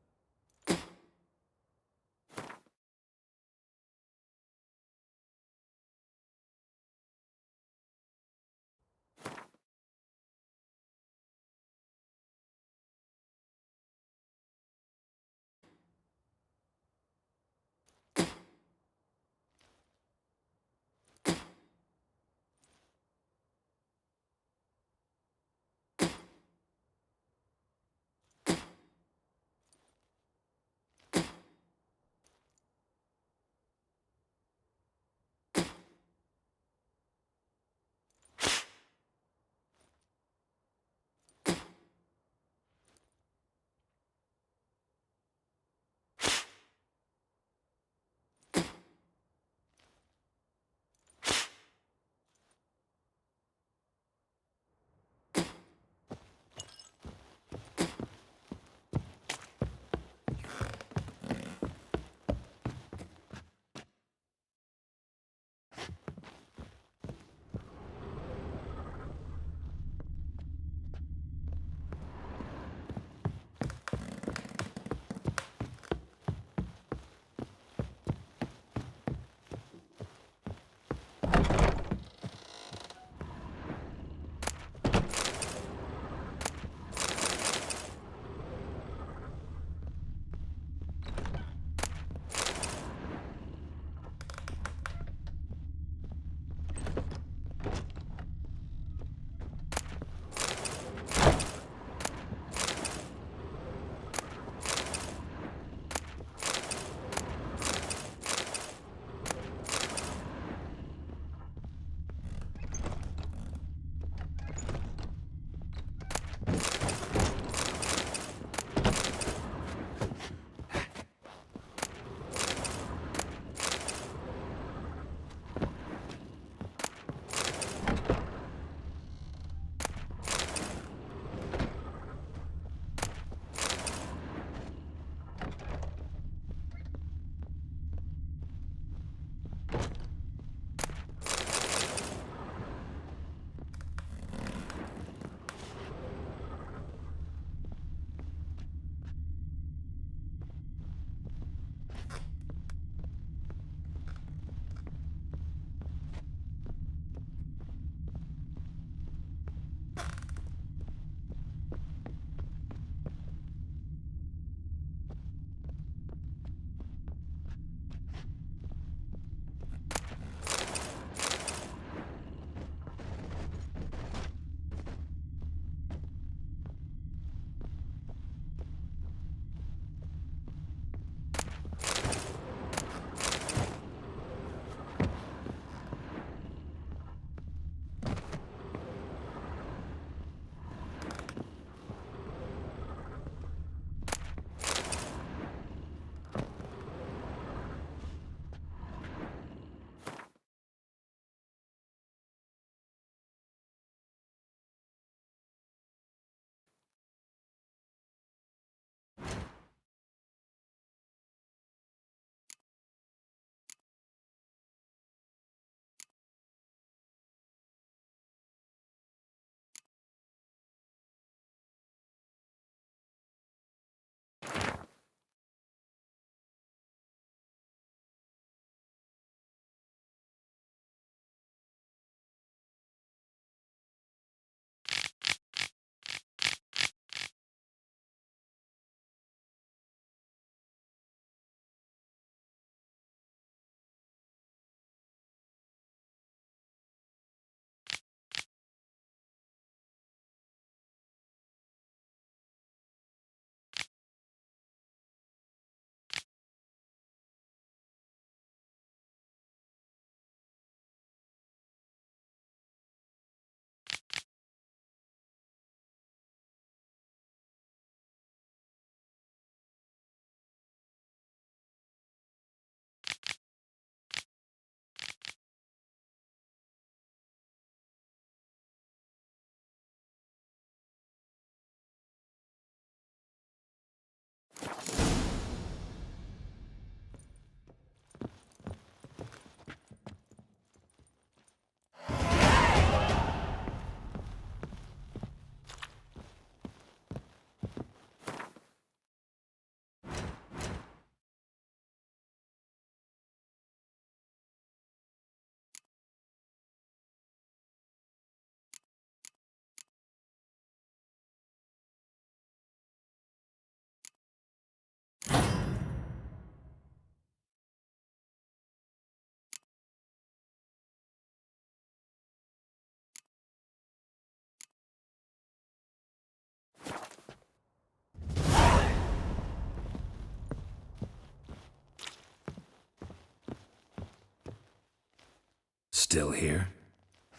still here?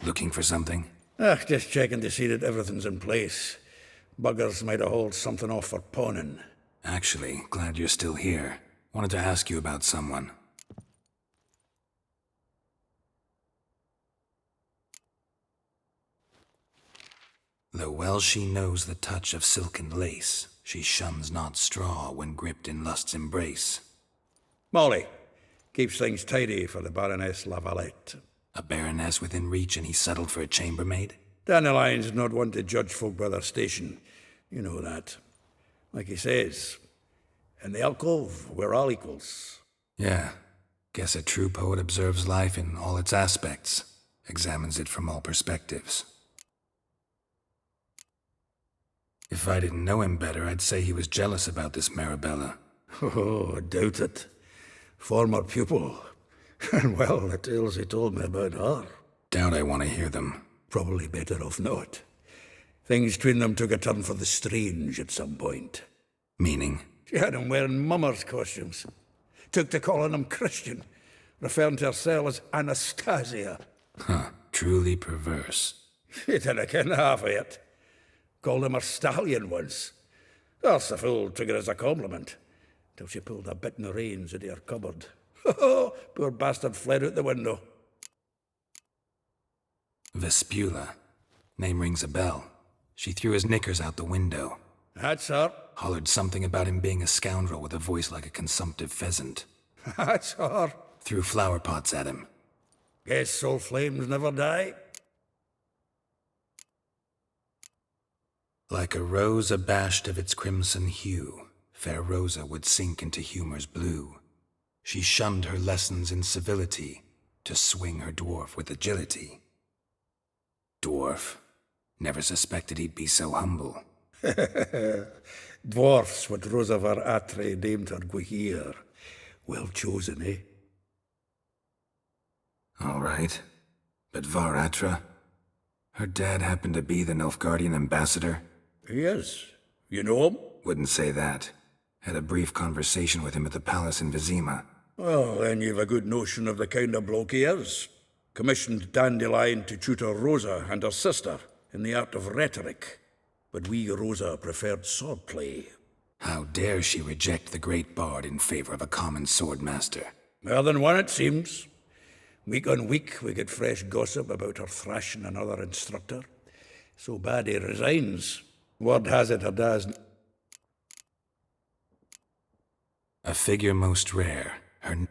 Looking for something? Just checking to see that everything's in place. Buggers might have hauled something off for pawning. Actually, glad you're still here. Wanted to ask you about someone. Though well she knows the touch of silken lace, she shuns not straw when gripped in lust's embrace. Molly keeps things tidy for the Baroness Lavalette. A baroness within reach and he settled for a chambermaid? Dandelion's not one to judge folk by their station. You know that. Like he says, in the alcove, we're all equals. Yeah. Guess a true poet observes life in all its aspects, examines it from all perspectives. If I didn't know him better, I'd say he was jealous about this Marabella. Oh, I doubt it. Former pupil. And well, the tales he told me about her. Doubt I want to hear them. Probably better off not. Things between them took a turn for the strange at some point. Meaning? She had him wearing mummers' costumes. Took to calling him Christian, referring to herself as Anastasia. Huh, truly perverse. He didn't ken half of it. Called him her stallion once. Else the fool took it as a compliment, till she pulled a bit in the reins out of her cupboard. Oh, poor bastard fled out the window. Vespula. Name rings a bell. She threw his knickers out the window. That's her. Hollered something about him being a scoundrel with a voice like a consumptive pheasant. That's her. Threw flower pots at him. Guess soul flames never die. Like a rose abashed of its crimson hue, fair Rosa would sink into humor's blue. She shunned her lessons in civility, to swing her dwarf with agility. Dwarf. Never suspected he'd be so humble. Dwarfs what Rosa var Atre named her Guihir. Well chosen, eh? All right. But Var Atra? Her dad happened to be the Nilfgaardian ambassador? He is. You know him? Wouldn't say that. Had a brief conversation with him at the palace in Vizima. Well, then you've a good notion of the kind of bloke he is. Commissioned Dandelion to tutor Rosa and her sister in the art of rhetoric. But we Rosa preferred swordplay. How dare she reject the great bard in favor of a common swordmaster? More than one, it seems. Week on week, we get fresh gossip about her thrashing another instructor. So bad he resigns. Word has it her dad's... A figure most rare. Her...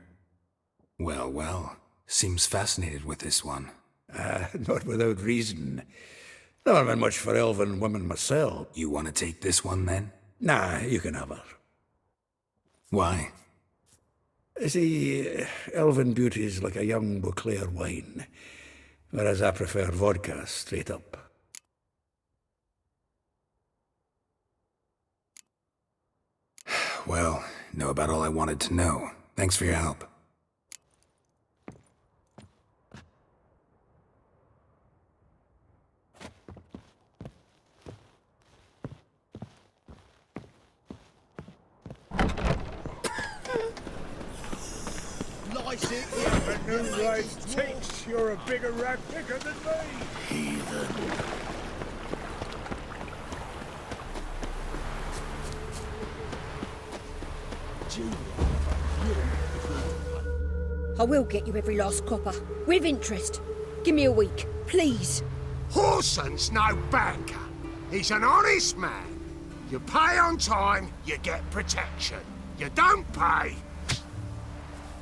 Well. Seems fascinated with this one. Not without reason. Never been much for elven women myself. You want to take this one, then? Nah, you can have her. Why? See, elven beauty's like a young Beauclair wine, whereas I prefer vodka straight up. Well, know about all I wanted to know. Thanks for your help. New life takes. You're a bigger rat picker than me. Heathen. I will get you every last copper, with interest. Give me a week, please. Horson's no banker. He's an honest man. You pay on time, you get protection. You don't pay...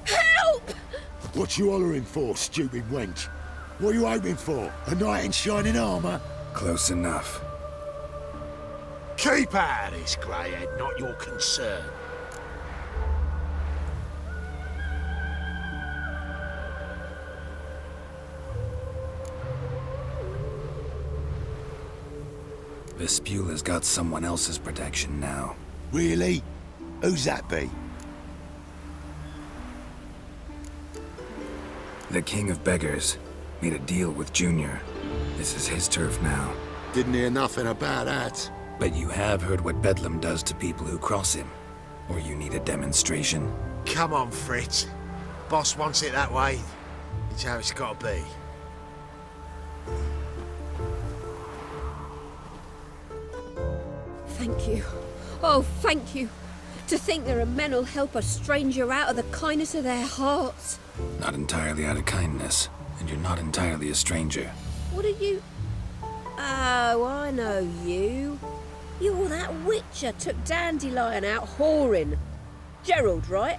Help! What you hollering for, stupid wench? What are you hoping for? A knight in shining armour? Close enough. Keep out of this, Greyhead, not your concern. Vespula's got someone else's protection now. Really? Who's that be? The King of Beggars made a deal with Junior. This is his turf now. Didn't hear nothing about that. But you have heard what Bedlam does to people who cross him. Or you need a demonstration? Come on, Fritz. Boss wants it that way. It's how it's got to be. Thank you. Oh, thank you. To think there are men who'll help a stranger out of the kindness of their hearts. Not entirely out of kindness, and you're not entirely a stranger. What are you... Oh, I know you. You're that witcher took Dandelion out whoring. Gerald, right?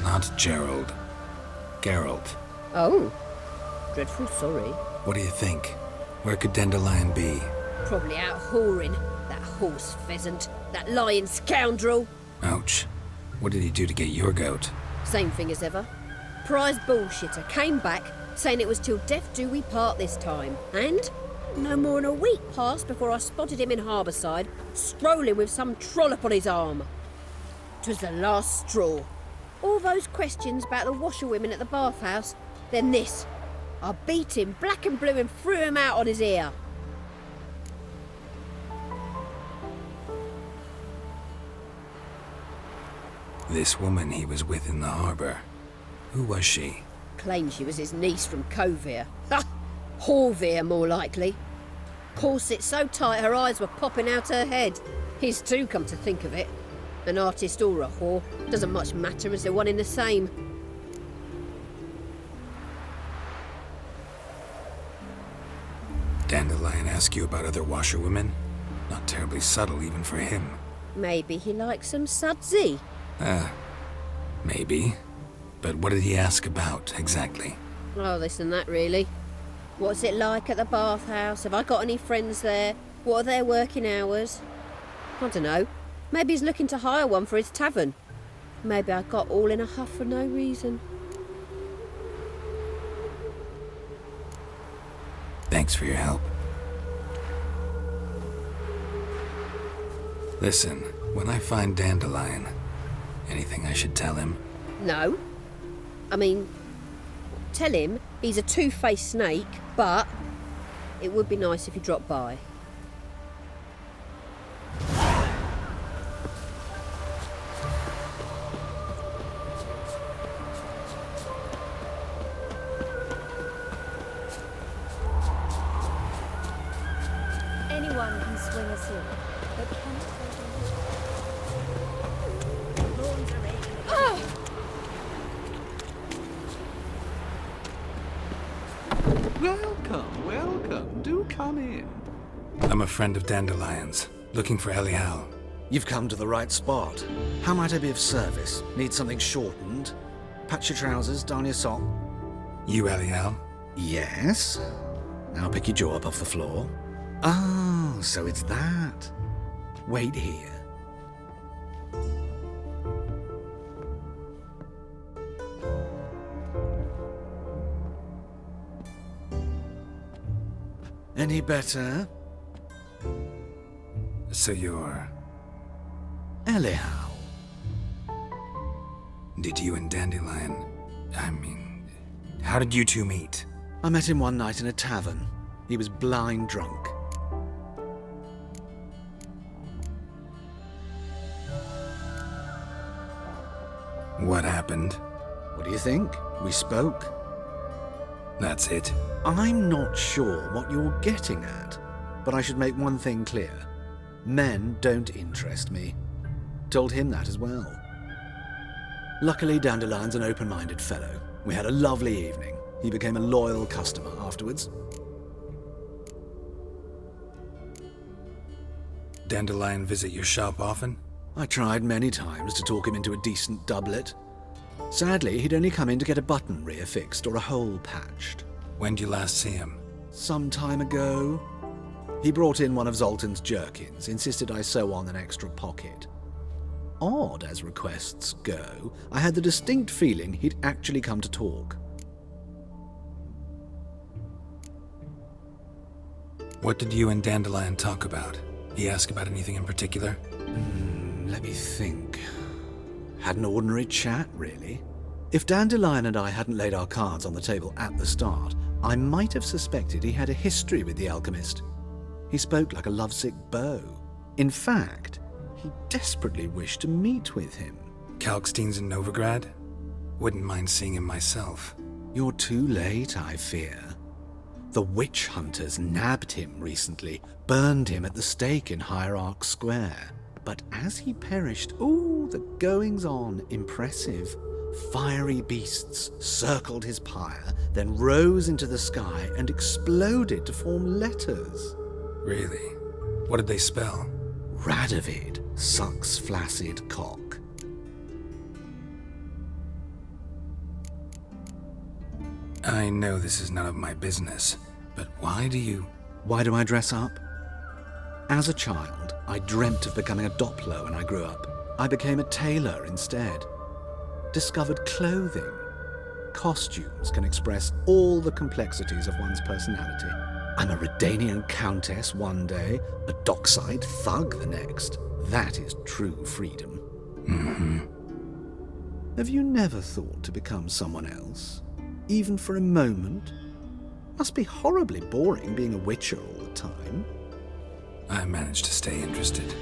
Not Gerald. Geralt. Oh. Dreadful sorry. What do you think? Where could Dandelion be? Probably out whoring. That horse pheasant. That lying scoundrel. Ouch. What did he do to get your goat? Same thing as ever. Prize bullshitter came back saying it was till death do we part this time. And no more than a week passed before I spotted him in Harbourside, strolling with some trollop on his arm. 'Twas the last straw. All those questions about the washerwomen at the bathhouse, then this. I beat him black and blue and threw him out on his ear. This woman he was with in the harbour. Who was she? Claimed she was his niece from Kovir. Ha! Horvir, more likely. Corset so tight her eyes were popping out her head. His too, come to think of it. An artist or a whore. Doesn't much matter as they're one in the same. Dandelion ask you about other washerwomen? Not terribly subtle even for him. Maybe he likes some sudsy. Maybe. But what did he ask about, exactly? Oh, this and that, really. What's it like at the bathhouse? Have I got any friends there? What are their working hours? I don't know. Maybe he's looking to hire one for his tavern. Maybe I got all in a huff for no reason. Thanks for your help. Listen, when I find Dandelion, anything I should tell him? No. I mean, tell him he's a two-faced snake, but it would be nice if he dropped by. Anyone can swing a sword, but cannot Welcome, welcome. Do come in. I'm a friend of Dandelion's, looking for Elial. You've come to the right spot. How might I be of service? Need something shortened? Patch your trousers, darn your sock. You Elial? Yes. Now pick your jaw up off the floor. Oh, so it's that. Wait here. Any better? So you're... Elial. Did you and Dandelion... how did you two meet? I met him one night in a tavern. He was blind drunk. What happened? What do you think? We spoke. That's it? I'm not sure what you're getting at, but I should make one thing clear. Men don't interest me. Told him that as well. Luckily, Dandelion's an open-minded fellow. We had a lovely evening. He became a loyal customer afterwards. Dandelion visit your shop often? I tried many times to talk him into a decent doublet. Sadly, he'd only come in to get a button reaffixed or a hole patched. When did you last see him? Some time ago. He brought in one of Zoltan's jerkins, insisted I sew on an extra pocket. Odd as requests go, I had the distinct feeling he'd actually come to talk. What did you and Dandelion talk about? He ask about anything in particular? Let me think. Had an ordinary chat, really. If Dandelion and I hadn't laid our cards on the table at the start, I might have suspected he had a history with the alchemist. He spoke like a lovesick beau. In fact, he desperately wished to meet with him. Kalkstein's in Novigrad? Wouldn't mind seeing him myself. You're too late, I fear. The witch hunters nabbed him recently, burned him at the stake in Hierarch Square. But as he perished, the goings-on impressive. Fiery beasts circled his pyre, then rose into the sky and exploded to form letters. Really? What did they spell? Radovid sucks flaccid cock. I know this is none of my business, but why do I dress up? As a child, I dreamt of becoming a Doppler when I grew up. I became a tailor instead. Discovered clothing. Costumes can express all the complexities of one's personality. I'm a Redanian countess one day, a dockside thug the next. That is true freedom. Mm-hmm. Have you never thought to become someone else? Even for a moment? Must be horribly boring being a witcher all the time. I managed to stay interested.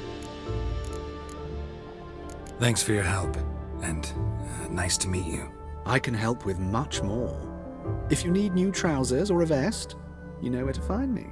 Thanks for your help, and nice to meet you. I can help with much more. If you need new trousers or a vest, you know where to find me.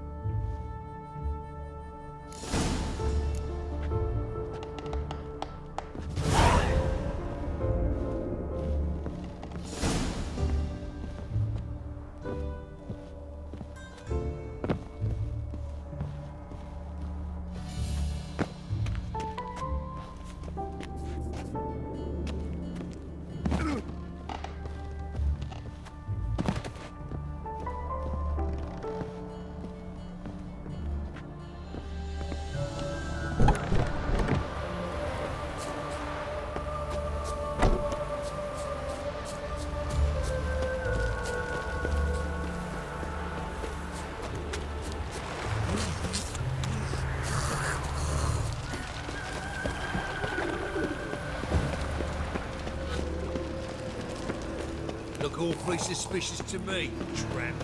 Look awfully suspicious to me, tramp.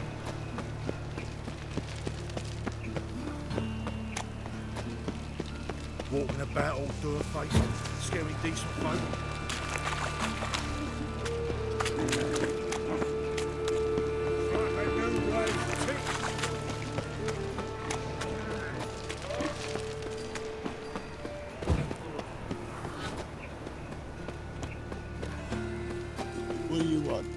Walking about all door-faced, scaring decent folk. What do you want?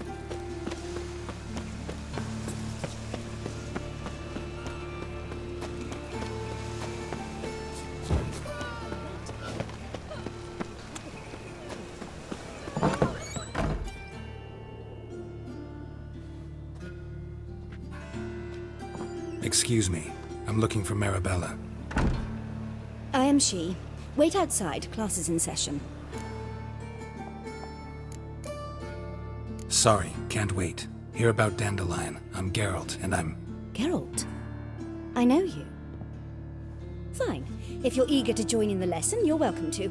Excuse me. I'm looking for Marabella. I am she. Wait outside. Class is in session. Sorry, can't wait. Hear about Dandelion. I'm Geralt, and I'm... Geralt? I know you. Fine. If you're eager to join in the lesson, you're welcome to.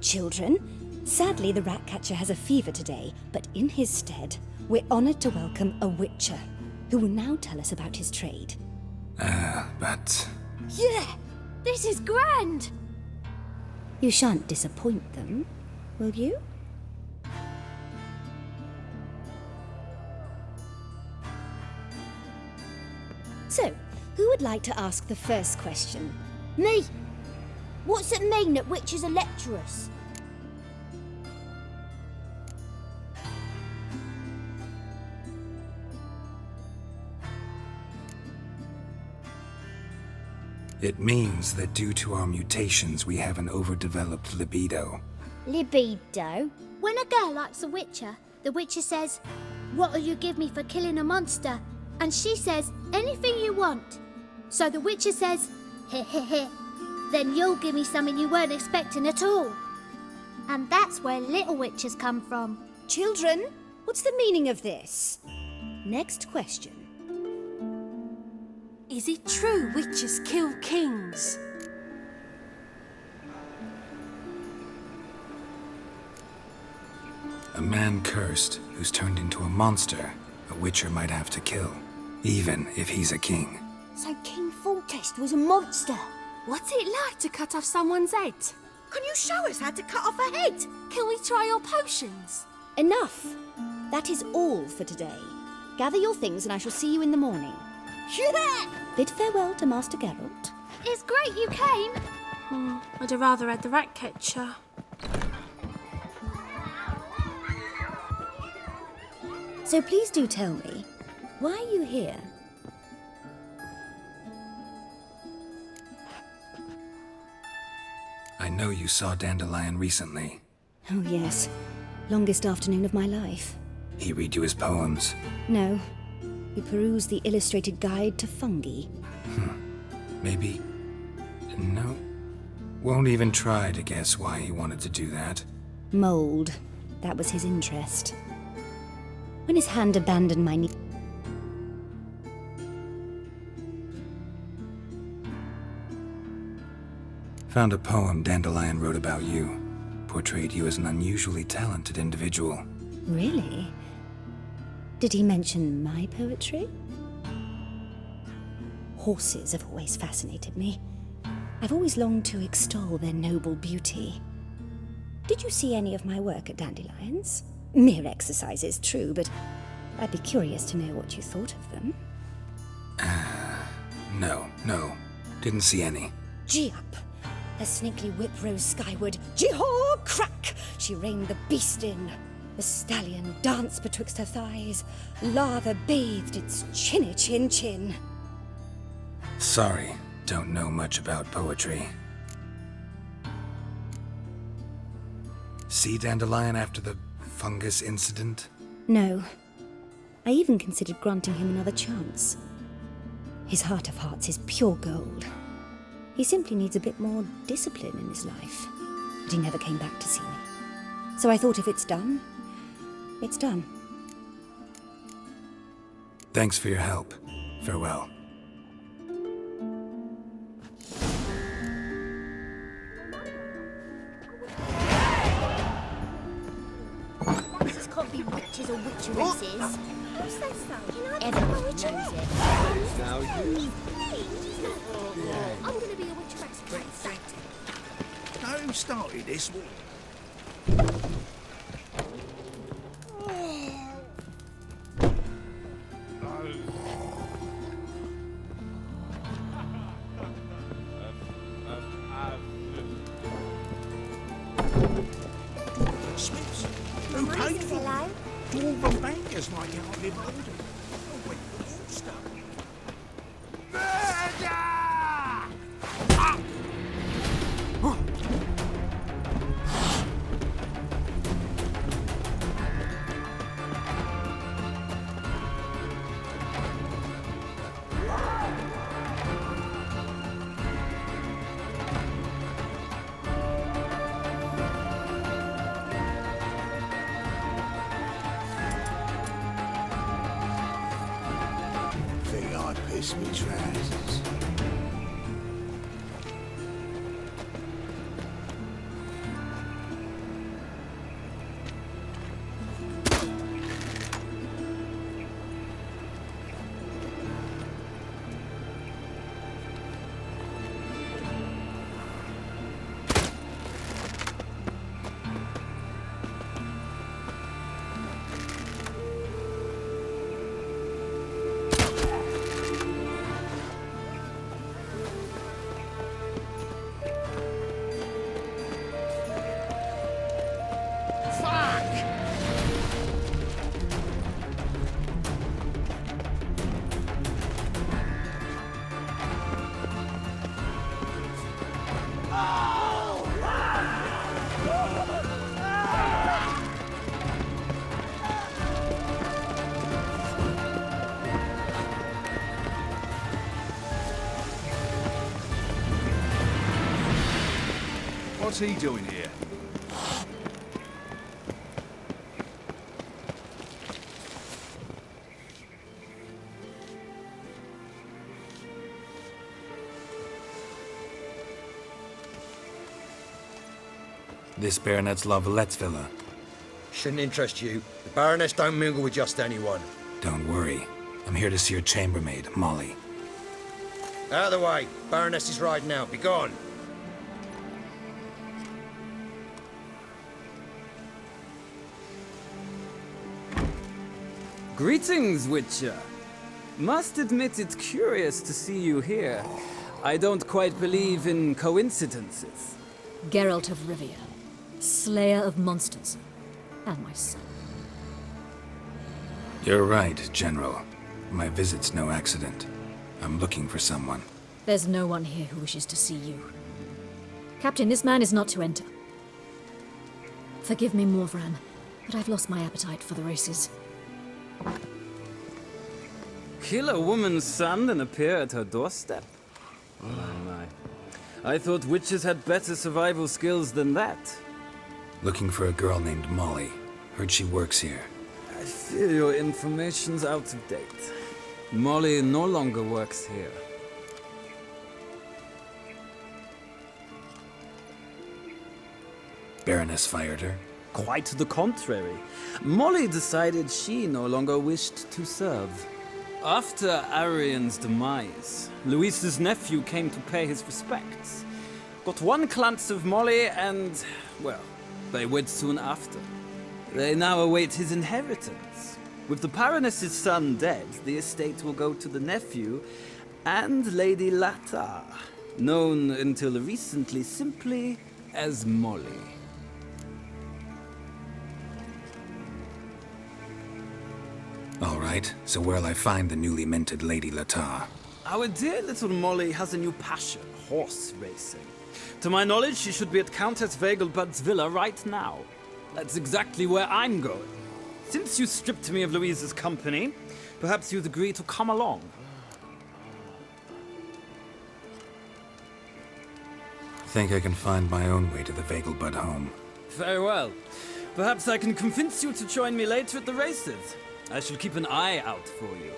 Children, sadly the Ratcatcher has a fever today, but in his stead, we're honoured to welcome a Witcher, who will now tell us about his trade. But... Yeah! This is grand! You shan't disappoint them, will you? So, who would like to ask the first question? Me! What's it mean that witches are lecturers? It means that due to our mutations, we have an overdeveloped libido. Libido? When a girl likes a witcher, the witcher says, "What'll you give me for killing a monster?" And she says, "Anything you want." So the witcher says, "Heh heh heh. Then you'll give me something you weren't expecting at all." And that's where little witches come from. Children, what's the meaning of this? Next question. Is it true witches kill kings? A man cursed who's turned into a monster, a witcher might have to kill, even if he's a king. So King Foltest was a monster. What's it like to cut off someone's head? Can you show us how to cut off a head? Can we try your potions? Enough. That is all for today. Gather your things and I shall see you in the morning. Yeah! Bid farewell to Master Geralt. It's great you came. Oh, I'd have rather had the rat catcher. So please do tell me, why are you here? I know you saw Dandelion recently. Oh, yes. Longest afternoon of my life. He read you his poems. No. We perused the illustrated guide to fungi. Maybe. No. Won't even try to guess why he wanted to do that. Mold. That was his interest. When his hand abandoned my knee. Found a poem Dandelion wrote about you. Portrayed you as an unusually talented individual. Really? Did he mention my poetry? Horses have always fascinated me. I've always longed to extol their noble beauty. Did you see any of my work at Dandelions? Mere exercises, true, but I'd be curious to know what you thought of them. No. Didn't see any. Gee up! Her snakely whip rose skyward. Jee-haw! Crack! She reined the beast in. The stallion danced betwixt her thighs. Lava bathed its chinny chin. Sorry, don't know much about poetry. See Dandelion after the fungus incident? No. I even considered granting him another chance. His heart of hearts is pure gold. He simply needs a bit more discipline in his life. But he never came back to see me. So I thought if it's done, it's done. Thanks for your help. Farewell. Monsters can't be witches or witcheresses. What's that sound? Everyone knows it. Now you. I'm going to be a witcheress. Now who started this war? Smiths? Who paid for them? Dwarven bankers like you I've ever ordered. Oh, wait, the wall stuff. Murder! Ah! Think I'd piss me trousers. What's he doing here? This Baronet's La Vallette's villa. Shouldn't interest you. The Baroness don't mingle with just anyone. Don't worry. I'm here to see your chambermaid, Molly. Out of the way. Baroness is riding out. Be gone. Greetings, Witcher. Must admit it's curious to see you here. I don't quite believe in coincidences. Geralt of Rivia, slayer of monsters, and my son. You're right, General. My visit's no accident. I'm looking for someone. There's no one here who wishes to see you. Captain, this man is not to enter. Forgive me, Morvran, but I've lost my appetite for the races. Kill a woman's son and appear at her doorstep? My. I thought witches had better survival skills than that. Looking for a girl named Molly. Heard she works here. I fear your information's out of date. Molly no longer works here. Baroness fired her? Quite the contrary. Molly decided she no longer wished to serve. After Arian's demise, Luis's nephew came to pay his respects. Got one glance of Molly and, well, they wed soon after. They now await his inheritance. With the Baroness's son dead, the estate will go to the nephew and Lady Latar, known until recently simply as Molly. All right, so where'll I find the newly minted Lady Latar? Our dear little Molly has a new passion, horse racing. To my knowledge, she should be at Countess Vegelbud's villa right now. That's exactly where I'm going. Since you stripped me of Louise's company, perhaps you'd agree to come along. Think I can find my own way to the Vegelbud home. Very well. Perhaps I can convince you to join me later at the races. I shall keep an eye out for you.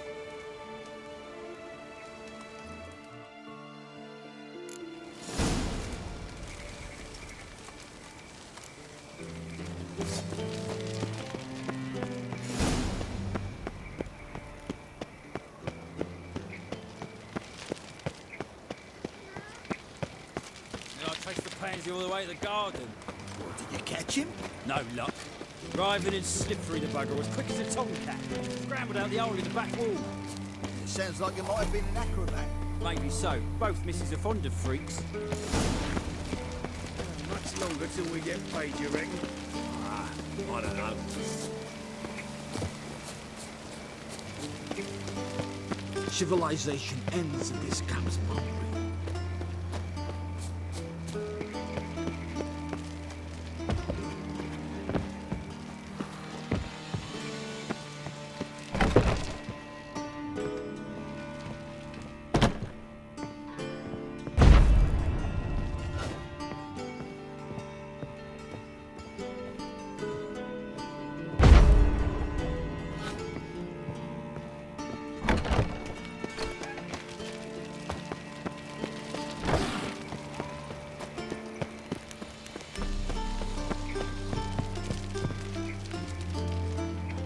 I'll taste the pansy all the way to the garden. What, did you catch him? No luck. Driving in slippery, the bugger was quick as a tomcat. Scrambled out the hole in the back wall. It sounds like you might have been an acrobat. Maybe so. Both misses are fond of freaks. Much longer till we get paid, you reckon? Ah, I don't know. Civilization ends and this comes boundary.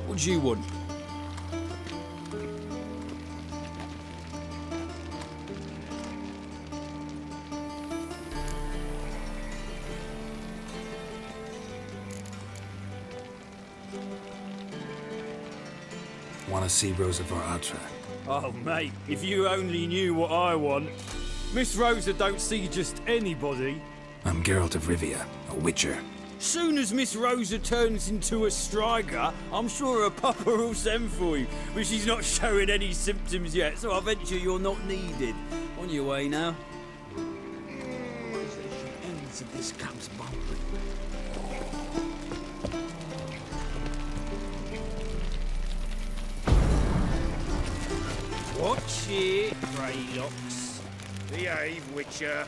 What do you want? Want to see Rosa Varatra? Oh, mate, if you only knew what I want. Miss Rosa don't see just anybody. I'm Geralt of Rivia, a witcher. Soon as Miss Rosa turns into a striker, I'm sure her papa will send for you. But she's not showing any symptoms yet, so I venture you're not needed. On your way now. Ends and this comes boundary. Watch it, Greylocks. Behave, Witcher.